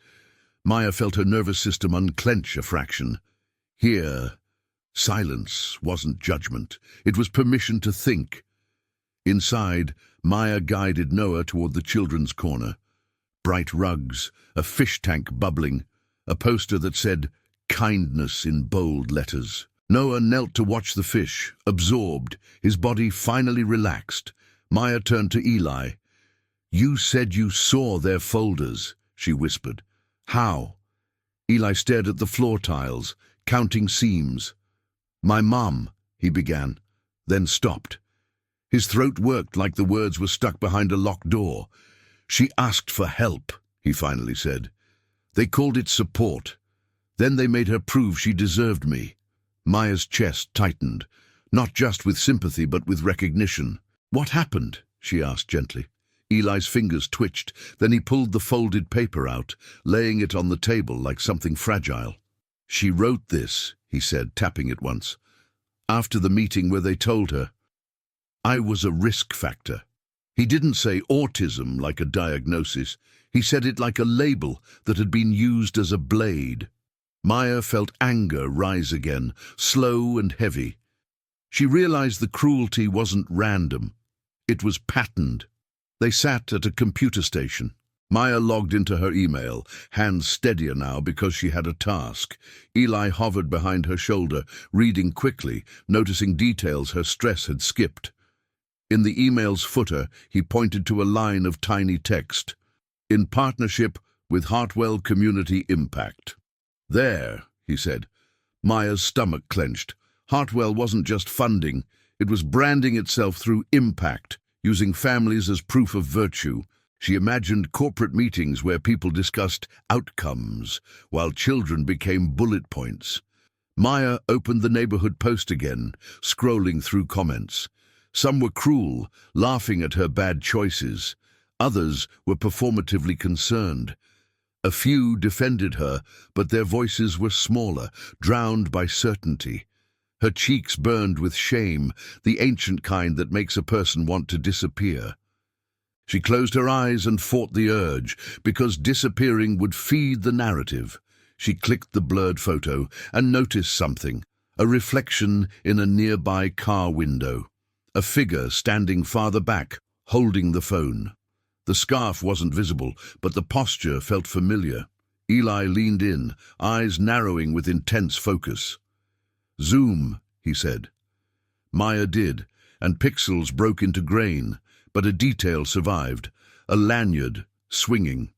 Maya felt her nervous system unclench a fraction. Here, silence wasn't judgment. It was permission to think. Inside, Maya guided Noah toward the children's corner. Bright rugs, a fish tank bubbling, a poster that said, "Kindness" in bold letters. Noah knelt to watch the fish, absorbed, his body finally relaxed. Maya turned to Eli. "You said you saw their folders," she whispered. "How?" Eli stared at the floor tiles, counting seams. "My mom," he began, then stopped. His throat worked like the words were stuck behind a locked door. "She asked for help," he finally said. "They called it support. Then they made her prove she deserved me." Maya's chest tightened, not just with sympathy but with recognition. "What happened?" she asked gently. Eli's fingers twitched, then he pulled the folded paper out, laying it on the table like something fragile. "She wrote this," he said, tapping it once, "after the meeting where they told her I was a risk factor." He didn't say autism like a diagnosis. He said it like a label that had been used as a blade. Maya felt anger rise again, slow and heavy. She realized the cruelty wasn't random. It was patterned. They sat at a computer station. Maya logged into her email, hands steadier now because she had a task. Eli hovered behind her shoulder, reading quickly, noticing details her stress had skipped. In the email's footer, he pointed to a line of tiny text. "In partnership with Hartwell Community Impact." "There," he said. Maya's stomach clenched. Hartwell wasn't just funding, it was branding itself through impact, using families as proof of virtue. She imagined corporate meetings where people discussed outcomes, while children became bullet points. Maya opened the neighborhood post again, scrolling through comments. Some were cruel, laughing at her bad choices. Others were performatively concerned. A few defended her, but their voices were smaller, drowned by certainty. Her cheeks burned with shame, the ancient kind that makes a person want to disappear. She closed her eyes and fought the urge, because disappearing would feed the narrative. She clicked the blurred photo and noticed something, a reflection in a nearby car window. A figure standing farther back, holding the phone. The scarf wasn't visible, but the posture felt familiar. Eli leaned in, eyes narrowing with intense focus. "Zoom," he said. Maya did, and pixels broke into grain, but a detail survived, a lanyard swinging.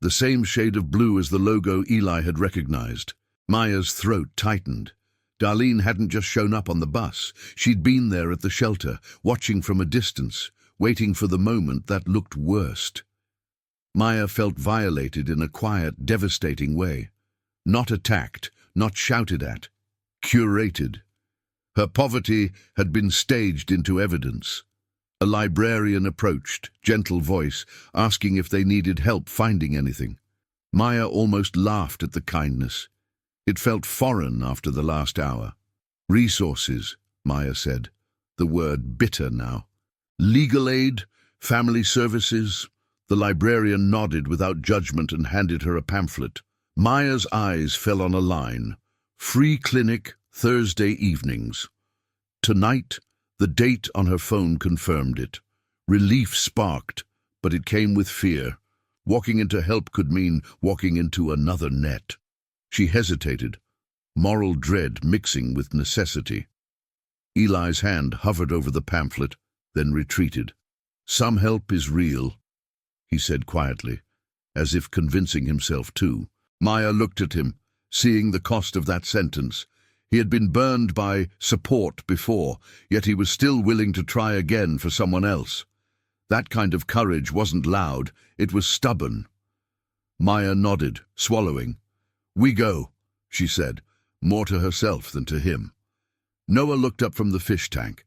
the same shade of blue as the logo Eli had recognized. Maya's throat tightened. Darlene hadn't just shown up on the bus. She'd been there at the shelter, watching from a distance, waiting for the moment that looked worst. Maya felt violated in a quiet, devastating way. Not attacked, not shouted at, curated. Her poverty had been staged into evidence. A librarian approached, gentle voice, asking if they needed help finding anything. Maya almost laughed at the kindness. It felt foreign after the last hour. Resources, Maya said, the word bitter now. Legal aid, family services. The librarian nodded without judgment and handed her a pamphlet. Maya's eyes fell on a line. Free clinic, Thursday evenings. Tonight, the date on her phone confirmed it. Relief sparked, but it came with fear. Walking into help could mean walking into another net. She hesitated, moral dread mixing with necessity. Eli's hand hovered over the pamphlet, then retreated. Some help is real, he said quietly, as if convincing himself too. Maya looked at him, seeing the cost of that sentence. He had been burned by support before, yet he was still willing to try again for someone else. That kind of courage wasn't loud, it was stubborn. Maya nodded, swallowing. "We go," she said, more to herself than to him. Noah looked up from the fish tank.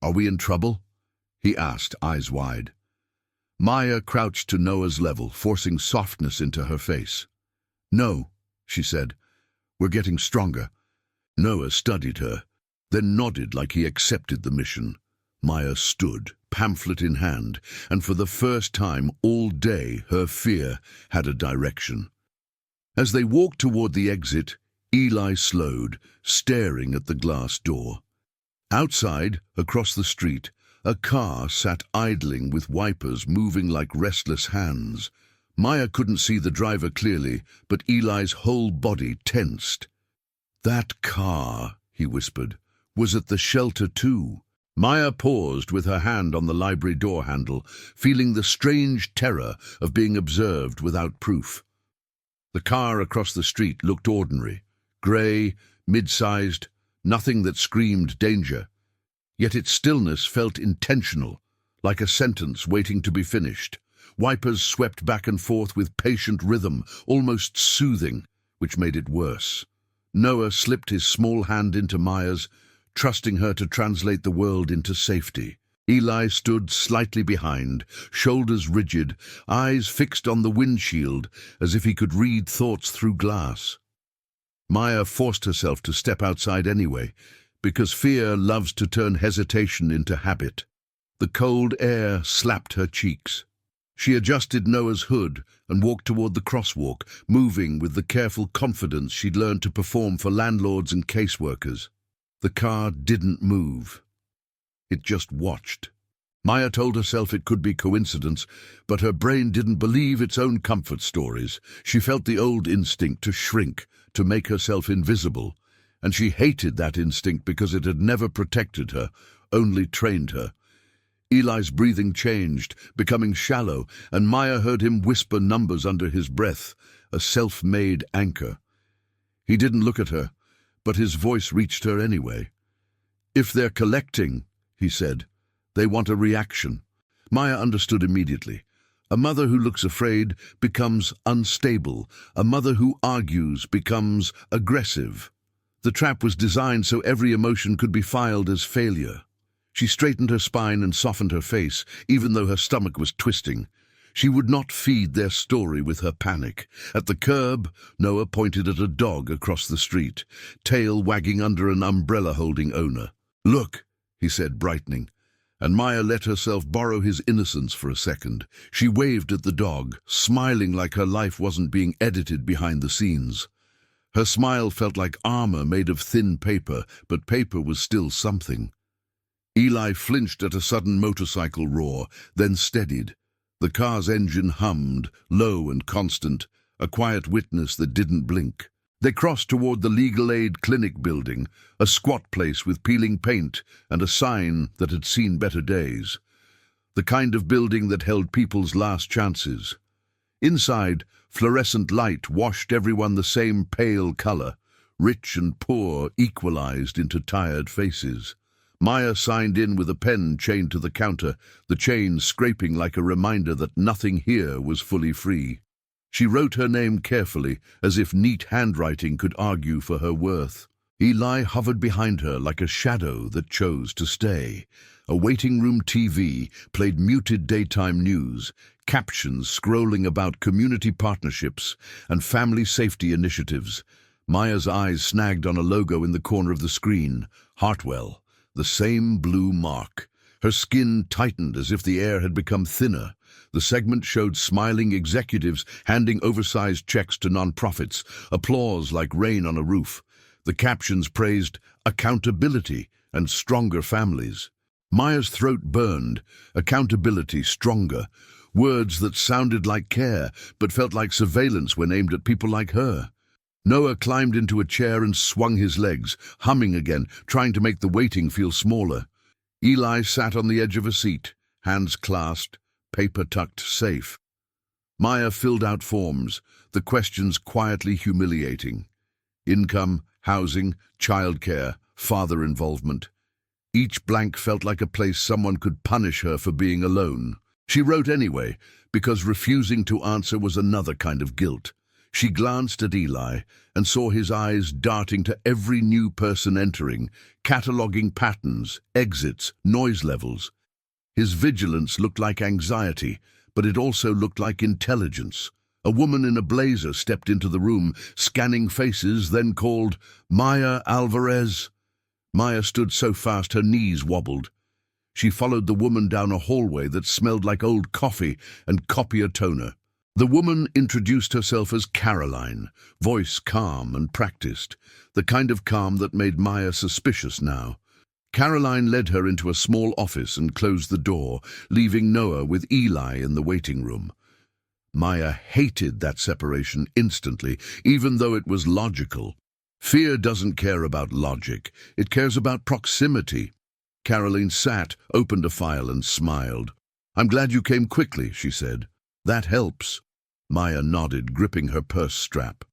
"Are we in trouble?" he asked, eyes wide. Maya crouched to Noah's level, forcing softness into her face. "No," she said. "We're getting stronger." Noah studied her, then nodded like he accepted the mission. Maya stood, pamphlet in hand, and for the first time all day her fear had a direction. As they walked toward the exit, Eli slowed, staring at the glass door. Outside, across the street, a car sat idling with wipers moving like restless hands. Maya couldn't see the driver clearly, but Eli's whole body tensed. "That car," he whispered, "was at the shelter too." Maya paused with her hand on the library door handle, feeling the strange terror of being observed without proof. The car across the street looked ordinary, grey, mid-sized, nothing that screamed danger. Yet its stillness felt intentional, like a sentence waiting to be finished. Wipers swept back and forth with patient rhythm, almost soothing, which made it worse. Noah slipped his small hand into Maya's, trusting her to translate the world into safety. Eli stood slightly behind, shoulders rigid, eyes fixed on the windshield, as if he could read thoughts through glass. Maya forced herself to step outside anyway, because fear loves to turn hesitation into habit. The cold air slapped her cheeks. She adjusted Noah's hood and walked toward the crosswalk, moving with the careful confidence she'd learned to perform for landlords and caseworkers. The car didn't move. It just watched. Maya told herself it could be coincidence, but her brain didn't believe its own comfort stories. She felt the old instinct to shrink, to make herself invisible, and she hated that instinct because it had never protected her, only trained her. Eli's breathing changed, becoming shallow, and Maya heard him whisper numbers under his breath, a self-made anchor. He didn't look at her, but his voice reached her anyway. "If they're collecting," he said, "they want a reaction." Maya understood immediately. A mother who looks afraid becomes unstable. A mother who argues becomes aggressive. The trap was designed so every emotion could be filed as failure. She straightened her spine and softened her face, even though her stomach was twisting. She would not feed their story with her panic. At the curb, Noah pointed at a dog across the street, tail wagging under an umbrella-holding owner. "Look," he said, brightening, and Maya let herself borrow his innocence for a second. She waved at the dog, smiling like her life wasn't being edited behind the scenes. Her smile felt like armor made of thin paper, but paper was still something. Eli flinched at a sudden motorcycle roar, then steadied. The car's engine hummed, low and constant, a quiet witness that didn't blink. They crossed toward the legal aid clinic building, a squat place with peeling paint and a sign that had seen better days. The kind of building that held people's last chances. Inside, fluorescent light washed everyone the same pale color. Rich and poor equalized into tired faces. Maya signed in with a pen chained to the counter, the chain scraping like a reminder that nothing here was fully free. She wrote her name carefully, as if neat handwriting could argue for her worth. Eli hovered behind her like a shadow that chose to stay. A waiting room TV played muted daytime news, captions scrolling about community partnerships and family safety initiatives. Maya's eyes snagged on a logo in the corner of the screen, Hartwell, the same blue mark. Her skin tightened as if the air had become thinner. The segment showed smiling executives handing oversized checks to nonprofits, applause like rain on a roof. The captions praised accountability and stronger families. Maya's throat burned. Accountability, stronger. Words that sounded like care, but felt like surveillance when aimed at people like her. Noah climbed into a chair and swung his legs, humming again, trying to make the waiting feel smaller. Eli sat on the edge of a seat, hands clasped, paper tucked safe. Maya filled out forms, the questions quietly humiliating. Income, housing, childcare, father involvement. Each blank felt like a place someone could punish her for being alone. She wrote anyway, because refusing to answer was another kind of guilt. She glanced at Eli and saw his eyes darting to every new person entering, cataloguing patterns, exits, noise levels. His vigilance looked like anxiety, but it also looked like intelligence. A woman in a blazer stepped into the room, scanning faces, then called, "Maya Alvarez." Maya stood so fast her knees wobbled. She followed the woman down a hallway that smelled like old coffee and copier toner. The woman introduced herself as Caroline, voice calm and practiced, the kind of calm that made Maya suspicious now. Caroline led her into a small office and closed the door, leaving Noah with Eli in the waiting room. Maya hated that separation instantly, even though it was logical. Fear doesn't care about logic, it cares about proximity. Caroline sat, opened a file and smiled. "I'm glad you came quickly," she said. "That helps." Maya nodded, gripping her purse strap.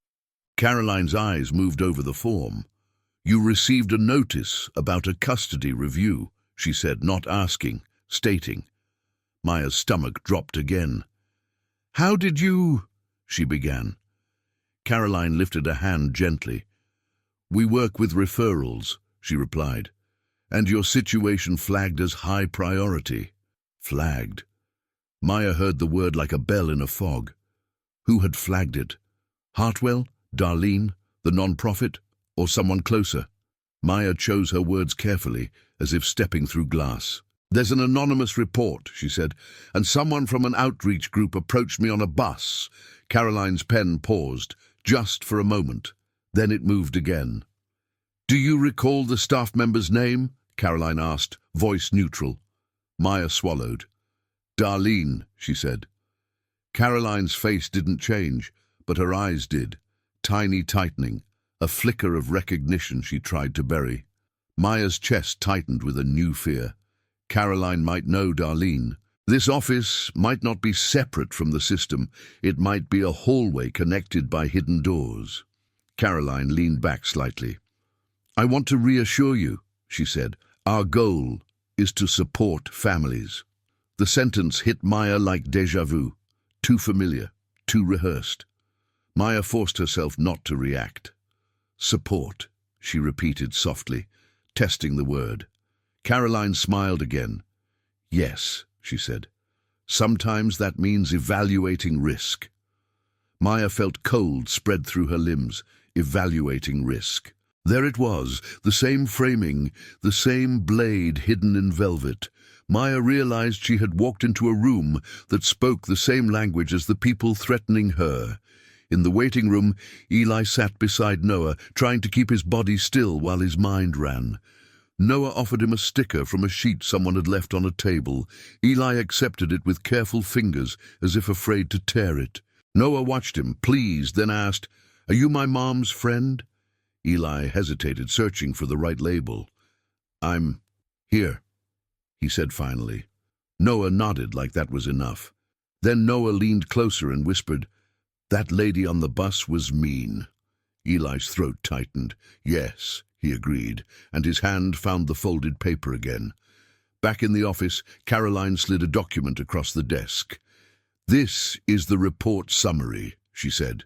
Caroline's eyes moved over the form. "You received a notice about a custody review," she said, not asking, stating. Maya's stomach dropped again. "How did you—" she began. Caroline lifted a hand gently. "We work with referrals," she replied, "and your situation flagged as high priority." Flagged. Maya heard the word like a bell in a fog. Who had flagged it? Hartwell? Darlene? The non-profit? Or someone closer? Maya chose her words carefully, as if stepping through glass. "There's an anonymous report," she said, "and someone from an outreach group approached me on a bus." Caroline's pen paused, just for a moment. Then it moved again. "Do you recall the staff member's name?" Caroline asked, voice neutral. Maya swallowed. "Darlene," she said. Caroline's face didn't change, but her eyes did, tiny tightening, a flicker of recognition she tried to bury. Maya's chest tightened with a new fear. Caroline might know Darlene. This office might not be separate from the system. It might be a hallway connected by hidden doors. Caroline leaned back slightly. "I want to reassure you," she said. "Our goal is to support families." The sentence hit Maya like déjà vu. Too familiar, too rehearsed. Maya forced herself not to react. "Support," she repeated softly, testing the word. Caroline smiled again. "Yes," she said. "Sometimes that means evaluating risk." Maya felt cold spread through her limbs. Evaluating risk. There it was, the same framing, the same blade hidden in velvet. Maya realized she had walked into a room that spoke the same language as the people threatening her. In the waiting room, Eli sat beside Noah, trying to keep his body still while his mind ran. Noah offered him a sticker from a sheet someone had left on a table. Eli accepted it with careful fingers, as if afraid to tear it. Noah watched him, pleased, then asked, "Are you my mom's friend?" Eli hesitated, searching for the right label. "I'm here," he said finally. Noah nodded like that was enough. Then Noah leaned closer and whispered, "That lady on the bus was mean." Eli's throat tightened. "Yes," he agreed, and his hand found the folded paper again. Back in the office, Caroline slid a document across the desk. "This is the report summary," she said.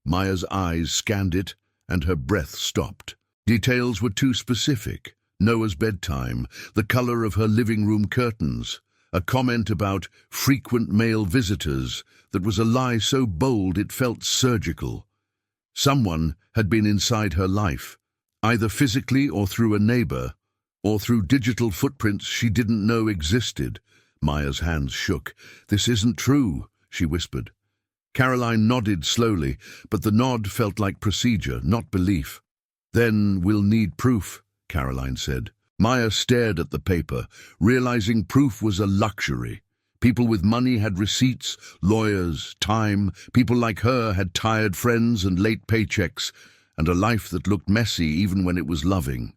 Maya's eyes scanned it, and her breath stopped. Details were too specific. Noah's bedtime, the color of her living room curtains, a comment about frequent male visitors that was a lie so bold it felt surgical. Someone had been inside her life, either physically or through a neighbor, or through digital footprints she didn't know existed. Maya's hands shook. "This isn't true," she whispered. Caroline nodded slowly, but the nod felt like procedure, not belief. "Then we'll need proof," Caroline said. Maya stared at the paper, realizing proof was a luxury. People with money had receipts, lawyers, time. People like her had tired friends and late paychecks, and a life that looked messy even when it was loving.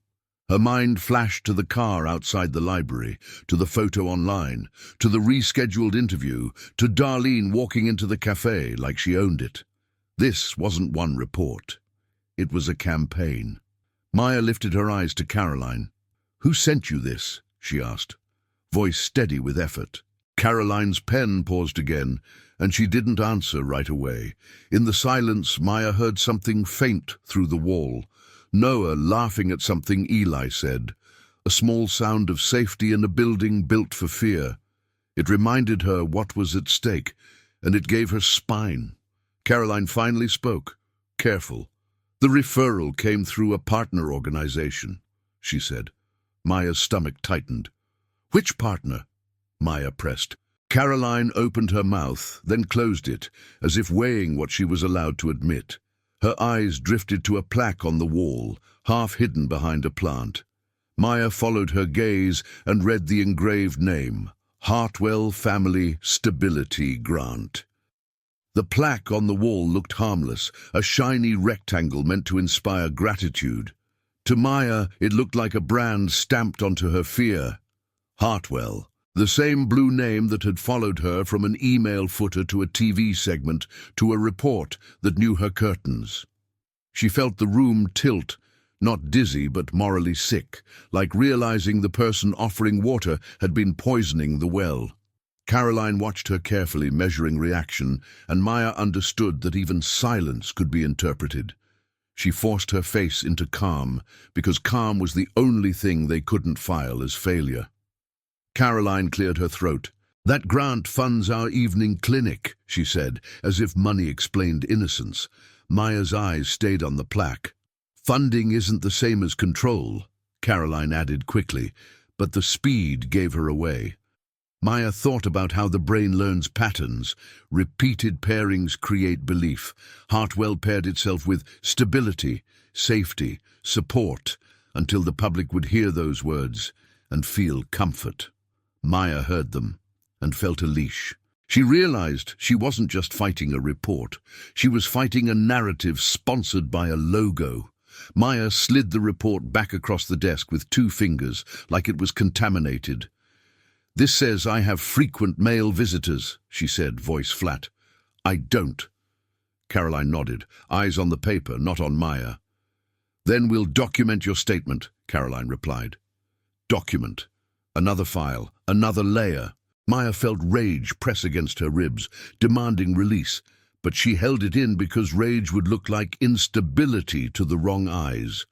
Her mind flashed to the car outside the library, to the photo online, to the rescheduled interview, to Darlene walking into the cafe like she owned it. This wasn't one report. It was a campaign. Maya lifted her eyes to Caroline. "Who sent you this?" she asked, voice steady with effort. Caroline's pen paused again, and she didn't answer right away. In the silence, Maya heard something faint through the wall. Noah laughing at something Eli said, a small sound of safety in a building built for fear. It reminded her what was at stake, and it gave her spine. Caroline finally spoke, careful. "The referral came through a partner organization," she said. Maya's stomach tightened. "Which partner?" Maya pressed. Caroline opened her mouth, then closed it, as if weighing what she was allowed to admit. Her eyes drifted to a plaque on the wall, half hidden behind a plant. Maya followed her gaze and read the engraved name, Hartwell Family Stability Grant. The plaque on the wall looked harmless, a shiny rectangle meant to inspire gratitude. To Maya, it looked like a brand stamped onto her fear. Hartwell, the same blue name that had followed her from an email footer to a TV segment to a report that knew her curtains. She felt the room tilt, not dizzy but morally sick, like realizing the person offering water had been poisoning the well. Caroline watched her carefully, measuring reaction, and Maya understood that even silence could be interpreted. She forced her face into calm, because calm was the only thing they couldn't file as failure. Caroline cleared her throat. "That grant funds our evening clinic," she said, as if money explained innocence. Maya's eyes stayed on the plaque. "Funding isn't the same as control," Caroline added quickly, but the speed gave her away. Maya thought about how the brain learns patterns. Repeated pairings create belief. Hartwell paired itself with stability, safety, support, until the public would hear those words and feel comfort. Maya heard them and felt a leash. She realized she wasn't just fighting a report. She was fighting a narrative sponsored by a logo. Maya slid the report back across the desk with 2 fingers, like it was contaminated. "This says I have frequent male visitors," she said, voice flat. "I don't." Caroline nodded, eyes on the paper, not on Maya. "Then we'll document your statement," Caroline replied. Document. Another file, another layer. Maya felt rage press against her ribs, demanding release, but she held it in because rage would look like instability to the wrong eyes.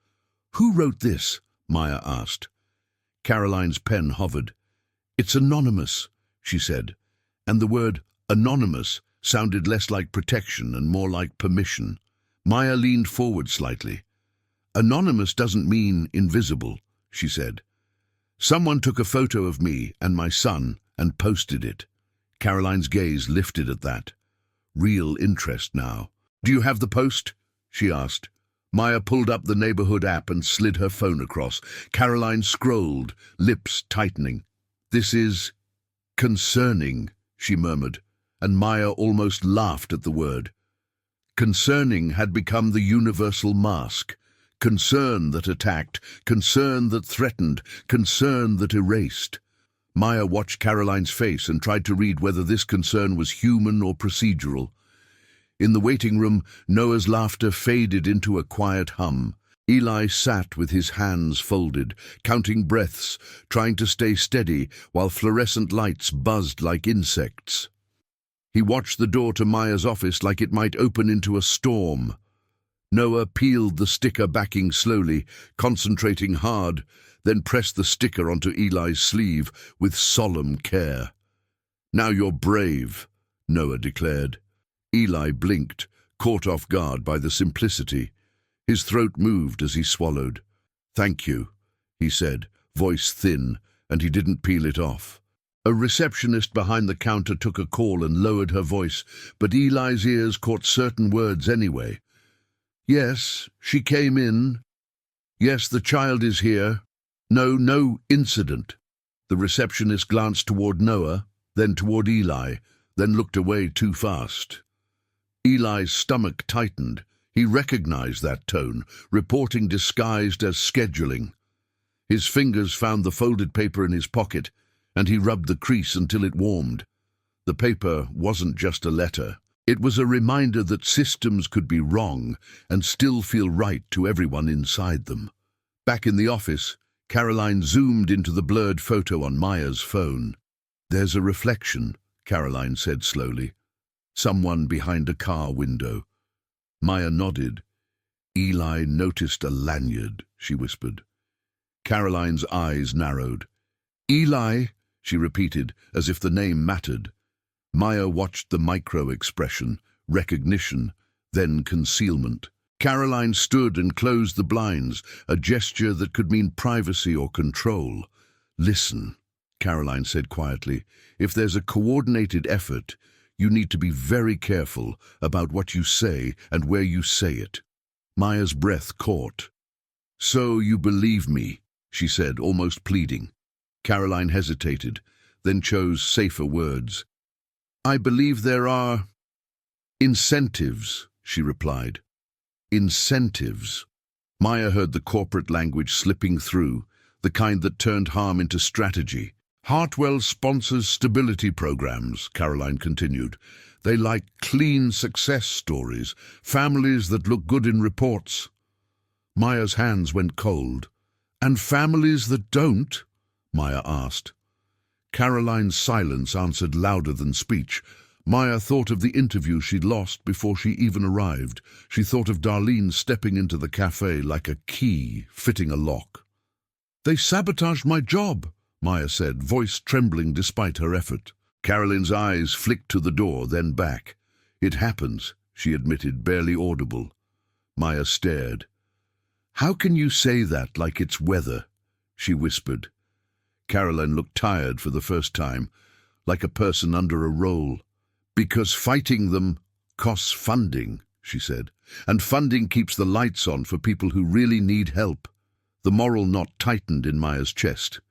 "Who wrote this?" Maya asked. Caroline's pen hovered. "It's anonymous," she said, and the word anonymous sounded less like protection and more like permission. Maya leaned forward slightly. "Anonymous doesn't mean invisible," she said. "Someone took a photo of me and my son and posted it." Caroline's gaze lifted at that. Real interest now. "Do you have the post?" she asked. Maya pulled up the neighborhood app and slid her phone across. Caroline scrolled, lips tightening. "This is concerning," she murmured, and Maya almost laughed at the word. Concerning had become the universal mask. Concern that attacked, concern that threatened, concern that erased. Maya watched Caroline's face and tried to read whether this concern was human or procedural. In the waiting room, Noah's laughter faded into a quiet hum. Eli sat with his hands folded, counting breaths, trying to stay steady while fluorescent lights buzzed like insects. He watched the door to Maya's office like it might open into a storm. Noah peeled the sticker backing slowly, concentrating hard, then pressed the sticker onto Eli's sleeve with solemn care. "Now you're brave," Noah declared. Eli blinked, caught off guard by the simplicity. His throat moved as he swallowed. "Thank you," he said, voice thin, and he didn't peel it off. A receptionist behind the counter took a call and lowered her voice, but Eli's ears caught certain words anyway. "Yes, she came in. Yes, the child is here. No incident." The receptionist glanced toward Noah, then toward Eli, then looked away too fast. Eli's stomach tightened. He recognized that tone, reporting disguised as scheduling. His fingers found the folded paper in his pocket, and he rubbed the crease until it warmed. The paper wasn't just a letter. It was a reminder that systems could be wrong and still feel right to everyone inside them. Back in the office, Caroline zoomed into the blurred photo on Maya's phone. "There's a reflection," Caroline said slowly. "Someone behind a car window." Maya nodded. "Eli noticed a lanyard," she whispered. Caroline's eyes narrowed. "Eli," she repeated, as if the name mattered. Maya watched the micro-expression, recognition, then concealment. Caroline stood and closed the blinds, a gesture that could mean privacy or control. "Listen," Caroline said quietly. "If there's a coordinated effort, you need to be very careful about what you say and where you say it." Maya's breath caught. "So you believe me," she said, almost pleading. Caroline hesitated, then chose safer words. "I believe there are incentives," she replied. "Incentives." Maya heard the corporate language slipping through, the kind that turned harm into strategy. "Hartwell sponsors stability programs," Caroline continued. "They like clean success stories, families that look good in reports." Maya's hands went cold. "And families that don't?" Maya asked. Caroline's silence answered louder than speech. Maya thought of the interview she'd lost before she even arrived. She thought of Darlene stepping into the cafe like a key fitting a lock. "They sabotaged my job," Maya said, voice trembling despite her effort. Caroline's eyes flicked to the door, then back. "It happens," she admitted, barely audible. Maya stared. "How can you say that like it's weather?" she whispered. Caroline looked tired for the first time, like a person under a roll. "Because fighting them costs funding," she said, "and funding keeps the lights on for people who really need help." The moral knot tightened in Maya's chest.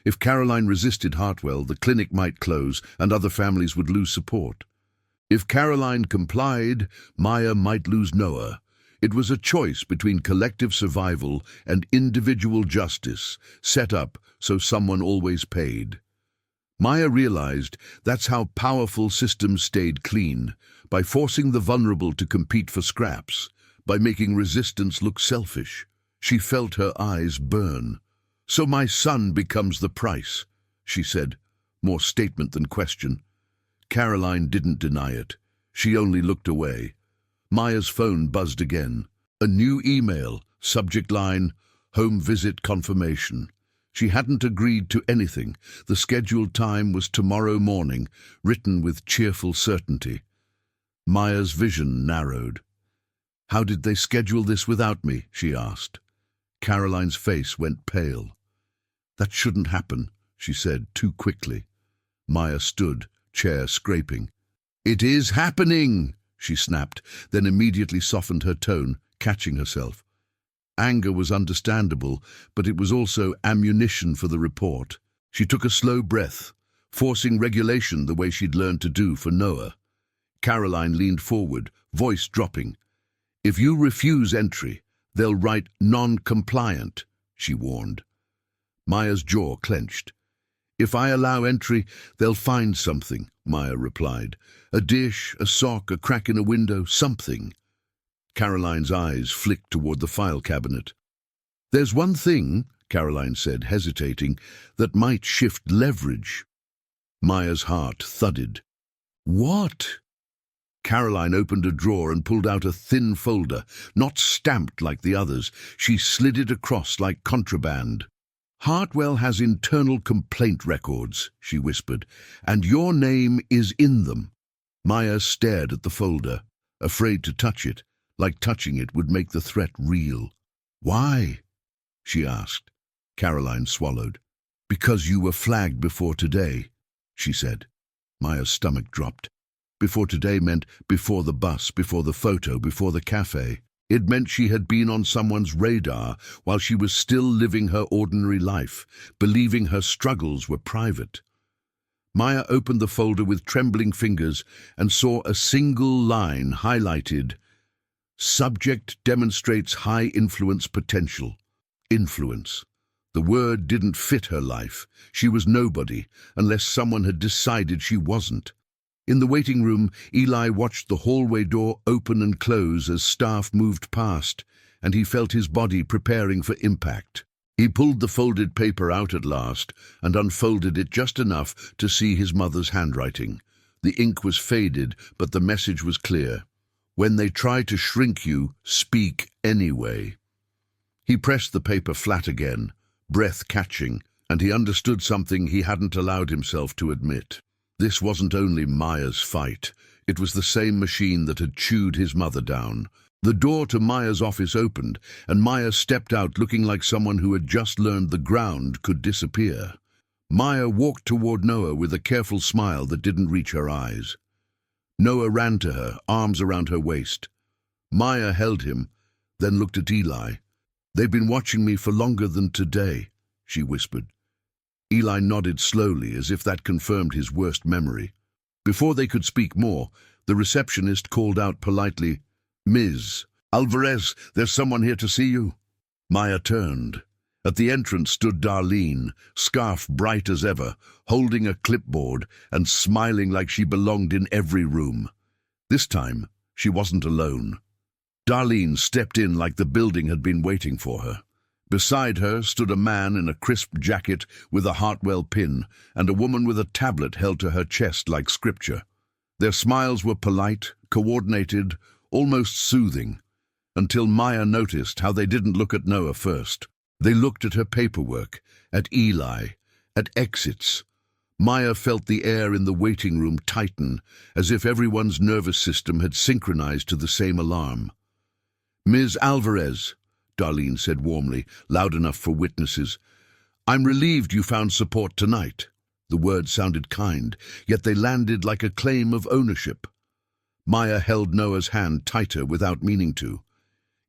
If Caroline resisted Hartwell, the clinic might close and other families would lose support. If Caroline complied, Maya might lose Noah. It was a choice between collective survival and individual justice, set up so someone always paid. Maya realized that's how powerful systems stayed clean, by forcing the vulnerable to compete for scraps, by making resistance look selfish. She felt her eyes burn. "So my son becomes the price," she said, more statement than question. Caroline didn't deny it. She only looked away. Maya's phone buzzed again. A new email, subject line, "Home visit confirmation." She hadn't agreed to anything. The scheduled time was tomorrow morning, written with cheerful certainty. Maya's vision narrowed. "How did they schedule this without me?" she asked. Caroline's face went pale. "That shouldn't happen," she said too quickly. Maya stood, chair scraping. "It is happening," she snapped, then immediately softened her tone, catching herself. Anger was understandable, but it was also ammunition for the report. She took a slow breath, forcing regulation the way she'd learned to do for Noah. Caroline leaned forward, voice dropping. "If you refuse entry, they'll write non-compliant," she warned. Maya's jaw clenched. If I allow entry, they'll find something, Maya replied. A dish, a sock, a crack in a window, something. Caroline's eyes flicked toward the file cabinet. There's one thing, Caroline said, hesitating, that might shift leverage. Maya's heart thudded. What? Caroline opened a drawer and pulled out a thin folder, not stamped like the others. She slid it across like contraband. Hartwell has internal complaint records, she whispered, and your name is in them. Maya stared at the folder, afraid to touch it, like touching it would make the threat real. Why? She asked. Caroline swallowed. Because you were flagged before today, she said. Maya's stomach dropped. Before today meant before the bus, before the photo, before the cafe. It meant she had been on someone's radar while she was still living her ordinary life, believing her struggles were private. Maya opened the folder with trembling fingers and saw a single line highlighted. Subject demonstrates high influence potential. Influence. The word didn't fit her life. She was nobody, unless someone had decided she wasn't. In the waiting room, Eli watched the hallway door open and close as staff moved past, and he felt his body preparing for impact. He pulled the folded paper out at last and unfolded it just enough to see his mother's handwriting. The ink was faded, but the message was clear. When they try to shrink you, speak anyway. He pressed the paper flat again, breath catching, and he understood something he hadn't allowed himself to admit. This wasn't only Maya's fight. It was the same machine that had chewed his mother down. The door to Maya's office opened, and Maya stepped out looking like someone who had just learned the ground could disappear. Maya walked toward Noah with a careful smile that didn't reach her eyes. Noah ran to her, arms around her waist. Maya held him, then looked at Eli. "They've been watching me for longer than today," she whispered. Eli nodded slowly, as if that confirmed his worst memory. Before they could speak more, the receptionist called out politely, "Ms. Alvarez, there's someone here to see you." Maya turned. At the entrance stood Darlene, scarf bright as ever, holding a clipboard and smiling like she belonged in every room. This time, she wasn't alone. Darlene stepped in like the building had been waiting for her. Beside her stood a man in a crisp jacket with a Hartwell pin, and a woman with a tablet held to her chest like scripture. Their smiles were polite, coordinated, almost soothing, until Maya noticed how they didn't look at Noah first. They looked at her paperwork, at Eli, at exits. Maya felt the air in the waiting room tighten, as if everyone's nervous system had synchronized to the same alarm. "Ms. Alvarez," Darlene said warmly, loud enough for witnesses. "I'm relieved you found support tonight." The words sounded kind, yet they landed like a claim of ownership. Maya held Noah's hand tighter without meaning to.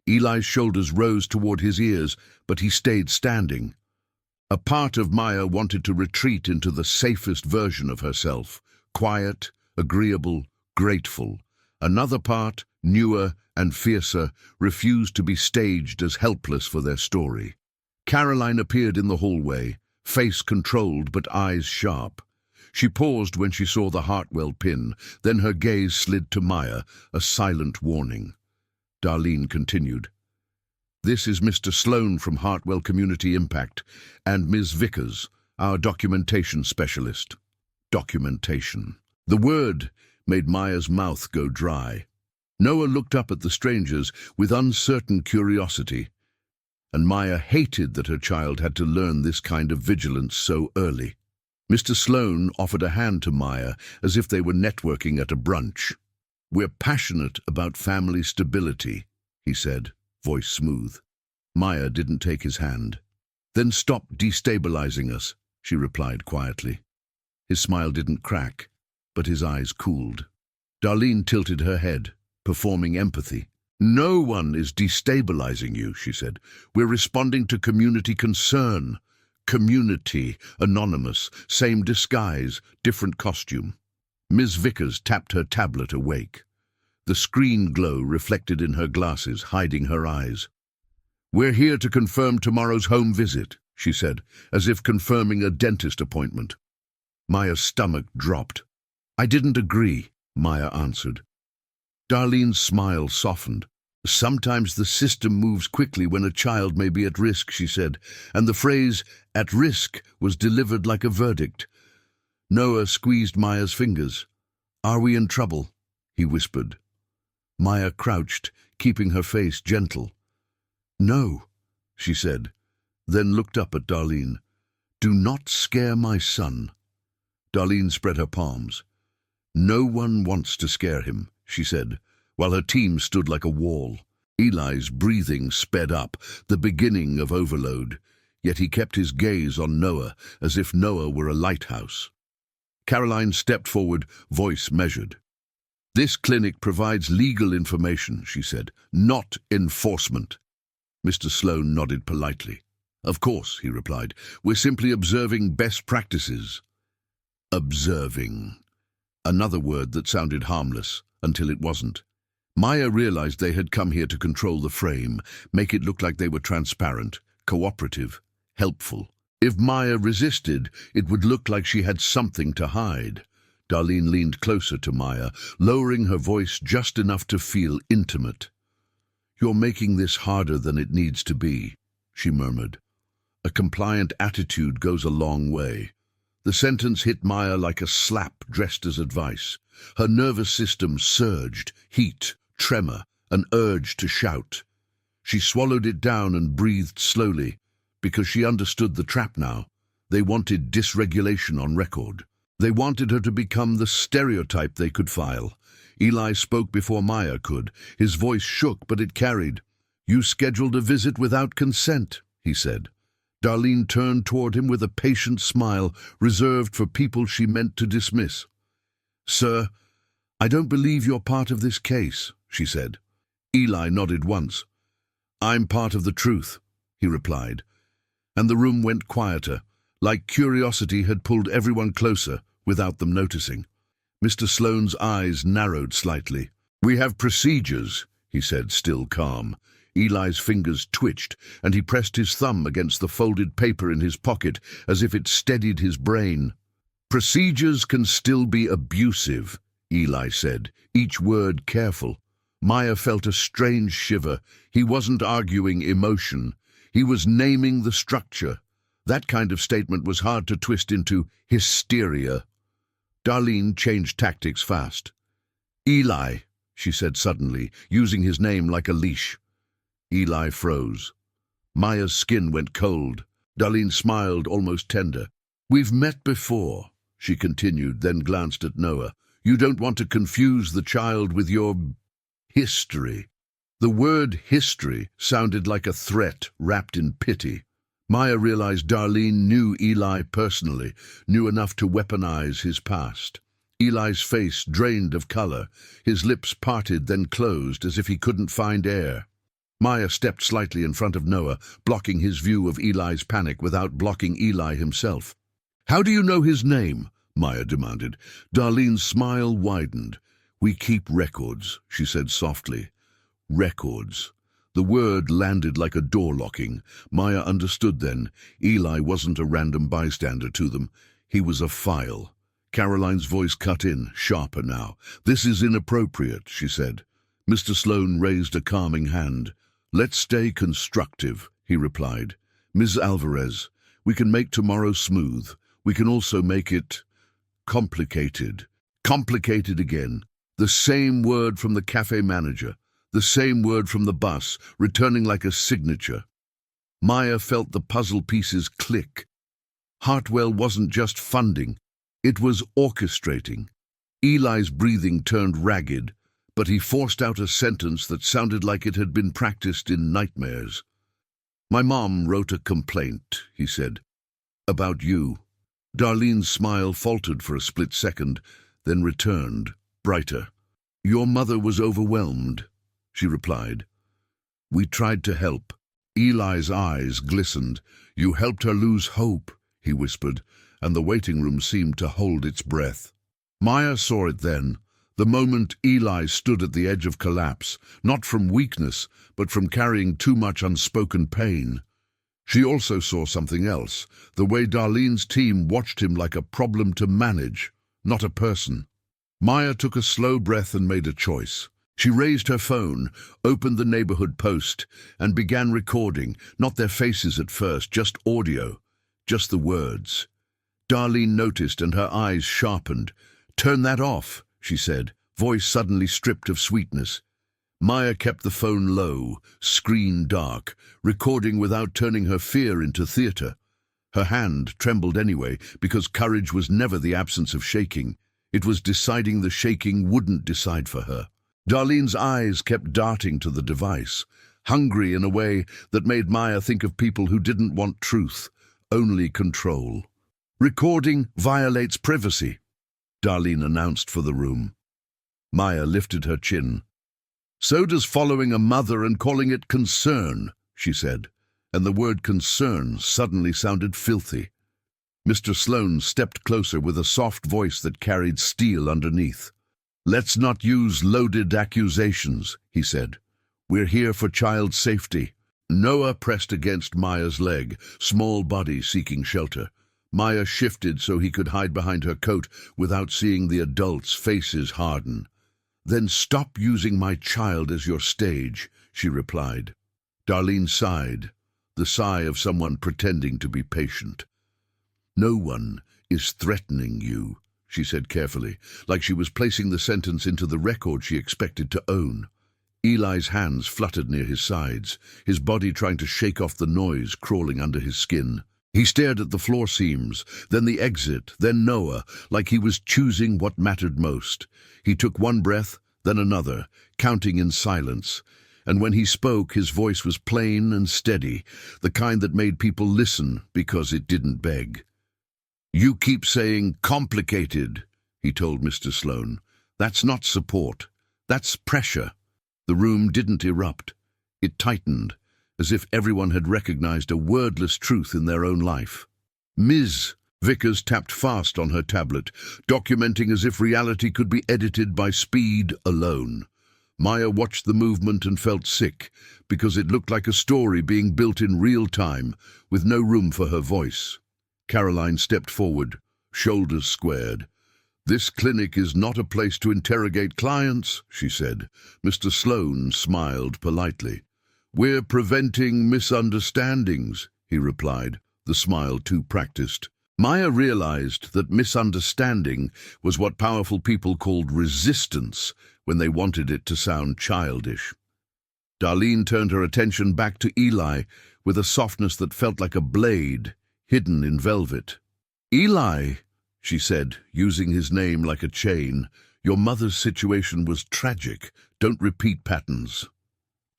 Eli's shoulders rose toward his ears, but he stayed standing. A part of Maya wanted to retreat into the safest version of herself, quiet, agreeable, grateful. Another part, newer and fiercer, refused to be staged as helpless for their story. Caroline appeared in the hallway, face controlled but eyes sharp. She paused when she saw the Hartwell pin, then her gaze slid to Maya, a silent warning. Darlene continued. "This is Mr. Sloan from Hartwell Community Impact, and Ms. Vickers, our documentation specialist." Documentation. The word made Maya's mouth go dry. Noah looked up at the strangers with uncertain curiosity, and Maya hated that her child had to learn this kind of vigilance so early. Mr. Sloan offered a hand to Maya as if they were networking at a brunch. "We're passionate about family stability," he said, voice smooth. Maya didn't take his hand. "Then stop destabilizing us," she replied quietly. His smile didn't crack, but his eyes cooled. Darlene tilted her head, performing empathy. "No one is destabilizing you," she said. "We're responding to community concern. Community, anonymous, same disguise, different costume." Ms. Vickers tapped her tablet awake. The screen glow reflected in her glasses, hiding her eyes. "We're here to confirm tomorrow's home visit," she said, as if confirming a dentist appointment. Maya's stomach dropped. I didn't agree, Maya answered. Darlene's smile softened. Sometimes the system moves quickly when a child may be at risk, she said, and the phrase, at risk, was delivered like a verdict. Noah squeezed Maya's fingers. Are we in trouble? He whispered. Maya crouched, keeping her face gentle. No, she said, then looked up at Darlene. Do not scare my son. Darlene spread her palms. No one wants to scare him, she said, while her team stood like a wall. Eli's breathing sped up, the beginning of overload, yet he kept his gaze on Noah as if Noah were a lighthouse. Caroline stepped forward, voice measured. This clinic provides legal information, she said, not enforcement. Mr. Sloan nodded politely. Of course, he replied, we're simply observing best practices. Observing. Another word that sounded harmless, until it wasn't. Maya realized they had come here to control the frame, make it look like they were transparent, cooperative, helpful. If Maya resisted, it would look like she had something to hide. Darlene leaned closer to Maya, lowering her voice just enough to feel intimate. You're making this harder than it needs to be, she murmured. A compliant attitude goes a long way. The sentence hit Maya like a slap dressed as advice. Her nervous system surged, heat, tremor, an urge to shout. She swallowed it down and breathed slowly, because she understood the trap now. They wanted dysregulation on record. They wanted her to become the stereotype they could file. Eli spoke before Maya could. His voice shook, but it carried. You scheduled a visit without consent, he said. Darlene turned toward him with a patient smile reserved for people she meant to dismiss. Sir, I don't believe you're part of this case, she said. Eli nodded once. I'm part of the truth, he replied. And the room went quieter, like curiosity had pulled everyone closer without them noticing. Mr. Sloane's eyes narrowed slightly. We have procedures, he said, still calm. Eli's fingers twitched, and he pressed his thumb against the folded paper in his pocket as if it steadied his brain. Procedures can still be abusive, Eli said, each word careful. Maya felt a strange shiver. He wasn't arguing emotion. He was naming the structure. That kind of statement was hard to twist into hysteria. Darlene changed tactics fast. Eli, she said suddenly, using his name like a leash. Eli froze. Maya's skin went cold. Darlene smiled, almost tender. We've met before, she continued, then glanced at Noah. You don't want to confuse the child with your history. The word history sounded like a threat wrapped in pity. Maya realized Darlene knew Eli personally, knew enough to weaponize his past. Eli's face drained of color, his lips parted then closed as if he couldn't find air. Maya stepped slightly in front of Noah, blocking his view of Eli's panic without blocking Eli himself. How do you know his name? Maya demanded. Darlene's smile widened. We keep records, she said softly. Records. The word landed like a door locking. Maya understood then. Eli wasn't a random bystander to them. He was a file. Caroline's voice cut in, sharper now. This is inappropriate, she said. Mr. Sloan raised a calming hand. Let's stay constructive, he replied. Ms. Alvarez, we can make tomorrow smooth. We can also make it complicated. Complicated again. The same word from the cafe manager. The same word from the bus, returning like a signature. Maya felt the puzzle pieces click. Hartwell wasn't just funding, it was orchestrating. Eli's breathing turned ragged, but he forced out a sentence that sounded like it had been practiced in nightmares. My mom wrote a complaint, he said, about you. Darlene's smile faltered for a split second, then returned, brighter. Your mother was overwhelmed, she replied. We tried to help. Eli's eyes glistened. You helped her lose hope, he whispered, and the waiting room seemed to hold its breath. Maya saw it then, the moment Eli stood at the edge of collapse, not from weakness, but from carrying too much unspoken pain. She also saw something else, the way Darlene's team watched him like a problem to manage, not a person. Maya took a slow breath and made a choice. She raised her phone, opened the neighborhood post, and began recording, not their faces at first, just audio, just the words. Darlene noticed and her eyes sharpened. "Turn that off," she said, voice suddenly stripped of sweetness. Maya kept the phone low, screen dark, recording without turning her fear into theater. Her hand trembled anyway, because courage was never the absence of shaking. It was deciding the shaking wouldn't decide for her. Darlene's eyes kept darting to the device, hungry in a way that made Maya think of people who didn't want truth, only control. "Recording violates privacy," Darlene announced for the room. Maya lifted her chin. "So does following a mother and calling it concern," she said, and the word concern suddenly sounded filthy. Mr. Sloan stepped closer with a soft voice that carried steel underneath. "Let's not use loaded accusations," he said. "We're here for child safety." Noah pressed against Maya's leg, small body seeking shelter. Maya shifted so he could hide behind her coat without seeing the adults' faces harden. "Then stop using my child as your stage," she replied. Darlene sighed, the sigh of someone pretending to be patient. "No one is threatening you," she said carefully, like she was placing the sentence into the record she expected to own. Eli's hands fluttered near his sides, his body trying to shake off the noise crawling under his skin. He stared at the floor seams, then the exit, then Noah, like he was choosing what mattered most. He took one breath, then another, counting in silence, and when he spoke, his voice was plain and steady, the kind that made people listen because it didn't beg. "You keep saying complicated," he told Mr. Sloan. "That's not support. That's pressure." The room didn't erupt. It tightened, as if everyone had recognized a wordless truth in their own life. "Ms." Vickers tapped fast on her tablet, documenting as if reality could be edited by speed alone. Maya watched the movement and felt sick, because it looked like a story being built in real time, with no room for her voice. Caroline stepped forward, shoulders squared. "This clinic is not a place to interrogate clients," she said. Mr. Sloan smiled politely. "We're preventing misunderstandings," he replied, the smile too practiced. Maya realized that misunderstanding was what powerful people called resistance when they wanted it to sound childish. Darlene turned her attention back to Eli with a softness that felt like a blade hidden in velvet. "Eli," she said, using his name like a chain, "your mother's situation was tragic. Don't repeat patterns."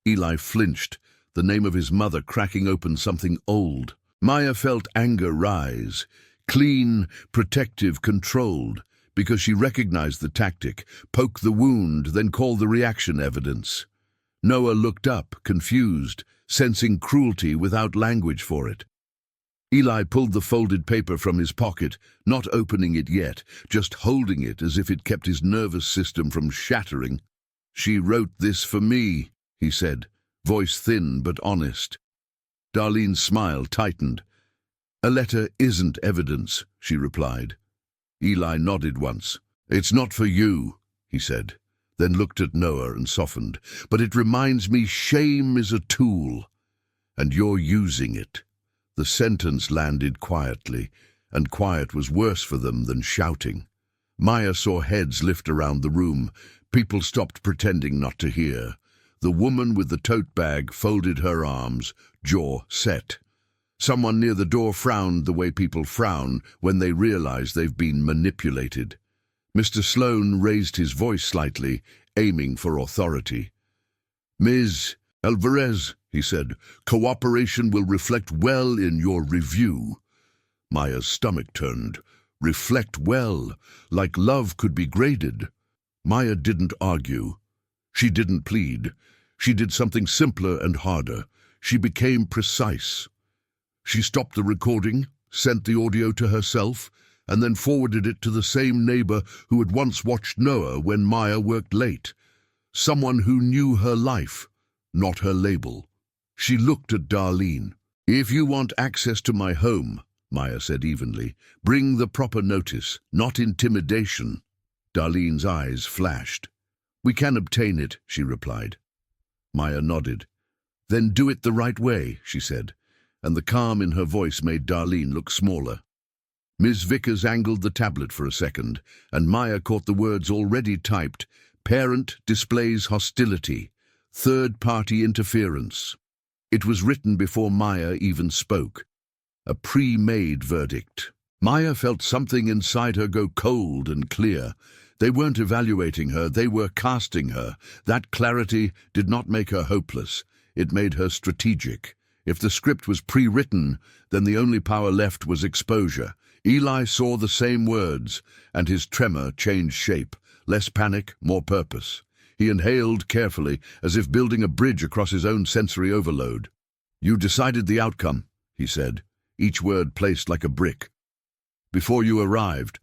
Eli flinched, the name of his mother cracking open something old. Maya felt anger rise, clean, protective, controlled, because she recognized the tactic, poke the wound, then call the reaction evidence. Noah looked up, confused, sensing cruelty without language for it. Eli pulled the folded paper from his pocket, not opening it yet, just holding it as if it kept his nervous system from shattering. "She wrote this for me," he said, voice thin but honest. Darlene's smile tightened. "A letter isn't evidence," she replied. Eli nodded once. "It's not for you," he said, then looked at Noah and softened. "But it reminds me shame is a tool, and you're using it." The sentence landed quietly, and quiet was worse for them than shouting. Maya saw heads lift around the room. People stopped pretending not to hear. The woman with the tote bag folded her arms, jaw set. Someone near the door frowned the way people frown when they realize they've been manipulated. Mr. Sloan raised his voice slightly, aiming for authority. "Ms. Alvarez," he said, "cooperation will reflect well in your review." Maya's stomach turned. Reflect well, like love could be graded. Maya didn't argue. She didn't plead. She did something simpler and harder. She became precise. She stopped the recording, sent the audio to herself, and then forwarded it to the same neighbor who had once watched Noah when Maya worked late. Someone who knew her life, not her label. She looked at Darlene. "If you want access to my home," Maya said evenly, "bring the proper notice, not intimidation." Darlene's eyes flashed. "We can obtain it," she replied. Maya nodded. "Then do it the right way," she said, and the calm in her voice made Darlene look smaller. Ms. Vickers angled the tablet for a second, and Maya caught the words already typed: "Parent displays hostility. Third-party interference." It was written before Maya even spoke. A pre-made verdict. Maya felt something inside her go cold and clear. They weren't evaluating her, they were casting her. That clarity did not make her hopeless. It made her strategic. If the script was pre-written, then the only power left was exposure. Eli saw the same words, and his tremor changed shape. Less panic, more purpose. He inhaled carefully, as if building a bridge across his own sensory overload. "You decided the outcome," he said, each word placed like a brick. "Before you arrived."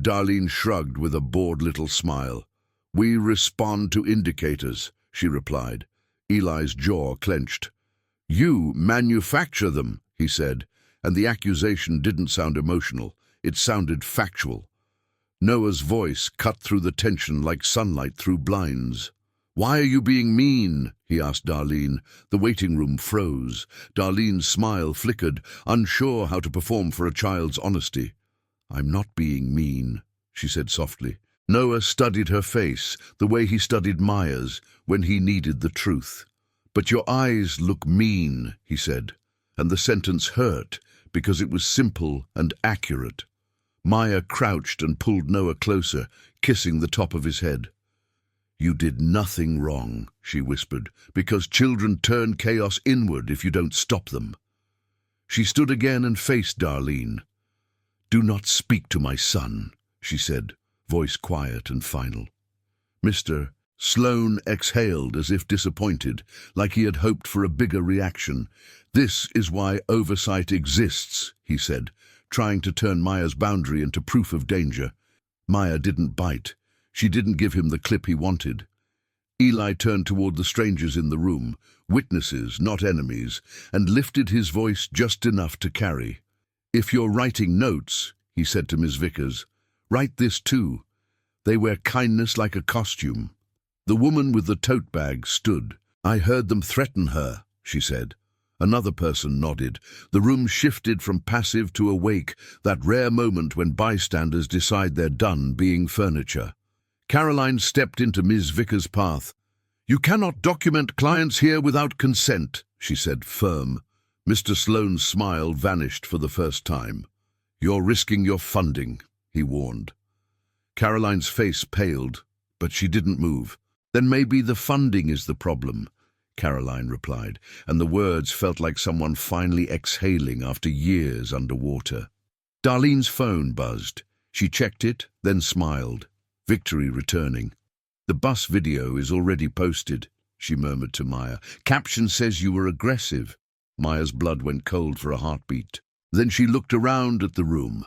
Darlene shrugged with a bored little smile. "We respond to indicators," she replied. Eli's jaw clenched. "You manufacture them," he said, and the accusation didn't sound emotional. It sounded factual. Noah's voice cut through the tension like sunlight through blinds. "Why are you being mean?" he asked Darlene. The waiting room froze. Darlene's smile flickered, unsure how to perform for a child's honesty. "I'm not being mean," she said softly. Noah studied her face, the way he studied Maya's, when he needed the truth. "But your eyes look mean," he said, and the sentence hurt because it was simple and accurate. Maya crouched and pulled Noah closer, kissing the top of his head. "You did nothing wrong," she whispered, "because children turn chaos inward if you don't stop them." She stood again and faced Darlene. "Do not speak to my son," she said, voice quiet and final. "Mr. Sloane exhaled as if disappointed, like he had hoped for a bigger reaction. "This is why oversight exists," he said, trying to turn Maya's boundary into proof of danger. Maya didn't bite. She didn't give him the clip he wanted. Eli turned toward the strangers in the room, witnesses, not enemies, and lifted his voice just enough to carry. "If you're writing notes," he said to Ms. Vickers, "write this too. They wear kindness like a costume." The woman with the tote bag stood. "I heard them threaten her," she said. Another person nodded. The room shifted from passive to awake, that rare moment when bystanders decide they're done being furniture. Caroline stepped into Ms. Vickers' path. "You cannot document clients here without consent," she said, firm. Mr. Sloane's smile vanished for the first time. "You're risking your funding," he warned. Caroline's face paled, but she didn't move. "Then maybe the funding is the problem," Caroline replied, and the words felt like someone finally exhaling after years underwater. Darlene's phone buzzed. She checked it, then smiled. Victory returning. "The bus video is already posted," she murmured to Maya. "Caption says you were aggressive." Maya's blood went cold for a heartbeat. Then she looked around at the room,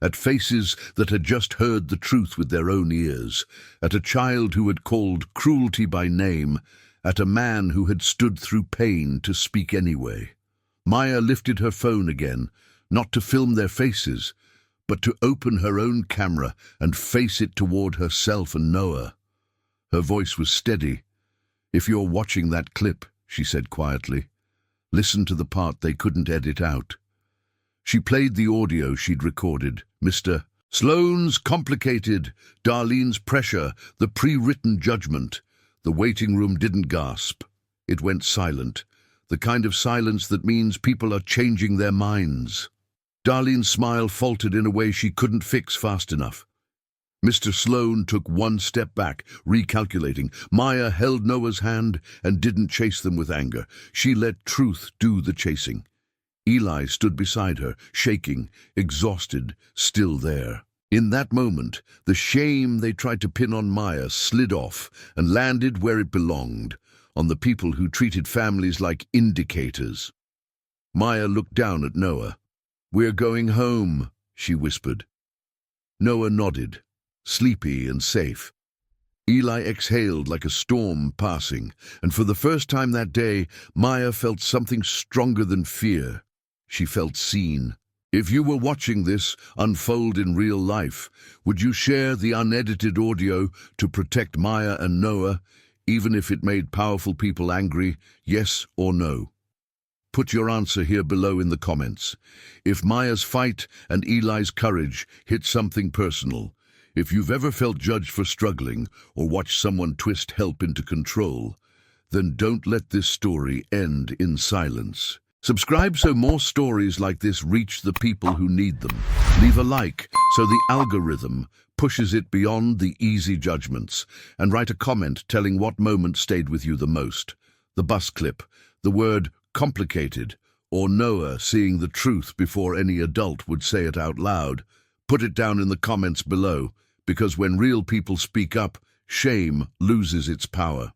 at faces that had just heard the truth with their own ears, at a child who had called cruelty by name, at a man who had stood through pain to speak anyway. Maya lifted her phone again, not to film their faces, but to open her own camera and face it toward herself and Noah. Her voice was steady. "If you're watching that clip," she said quietly, "listen to the part they couldn't edit out." She played the audio she'd recorded. Mr. Sloane's complicated, Darlene's pressure, the pre-written judgment. The waiting room didn't gasp. It went silent, the kind of silence that means people are changing their minds. Darlene's smile faltered in a way she couldn't fix fast enough. Mr. Sloane took one step back, recalculating. Maya held Noah's hand and didn't chase them with anger. She let truth do the chasing. Eli stood beside her, shaking, exhausted, still there. In that moment, the shame they tried to pin on Maya slid off and landed where it belonged, on the people who treated families like indicators. Maya looked down at Noah. "We're going home," she whispered. Noah nodded, sleepy and safe. Eli exhaled like a storm passing, and for the first time that day, Maya felt something stronger than fear. She felt seen. If you were watching this unfold in real life, would you share the unedited audio to protect Maya and Noah, even if it made powerful people angry, yes or no? Put your answer here below in the comments. If Maya's fight and Eli's courage hit something personal, if you've ever felt judged for struggling or watched someone twist help into control, then don't let this story end in silence. Subscribe so more stories like this reach the people who need them. Leave a like so the algorithm pushes it beyond the easy judgments, and write a comment telling what moment stayed with you the most. The bus clip, the word complicated, or Noah seeing the truth before any adult would say it out loud. Put it down in the comments below, because when real people speak up, shame loses its power.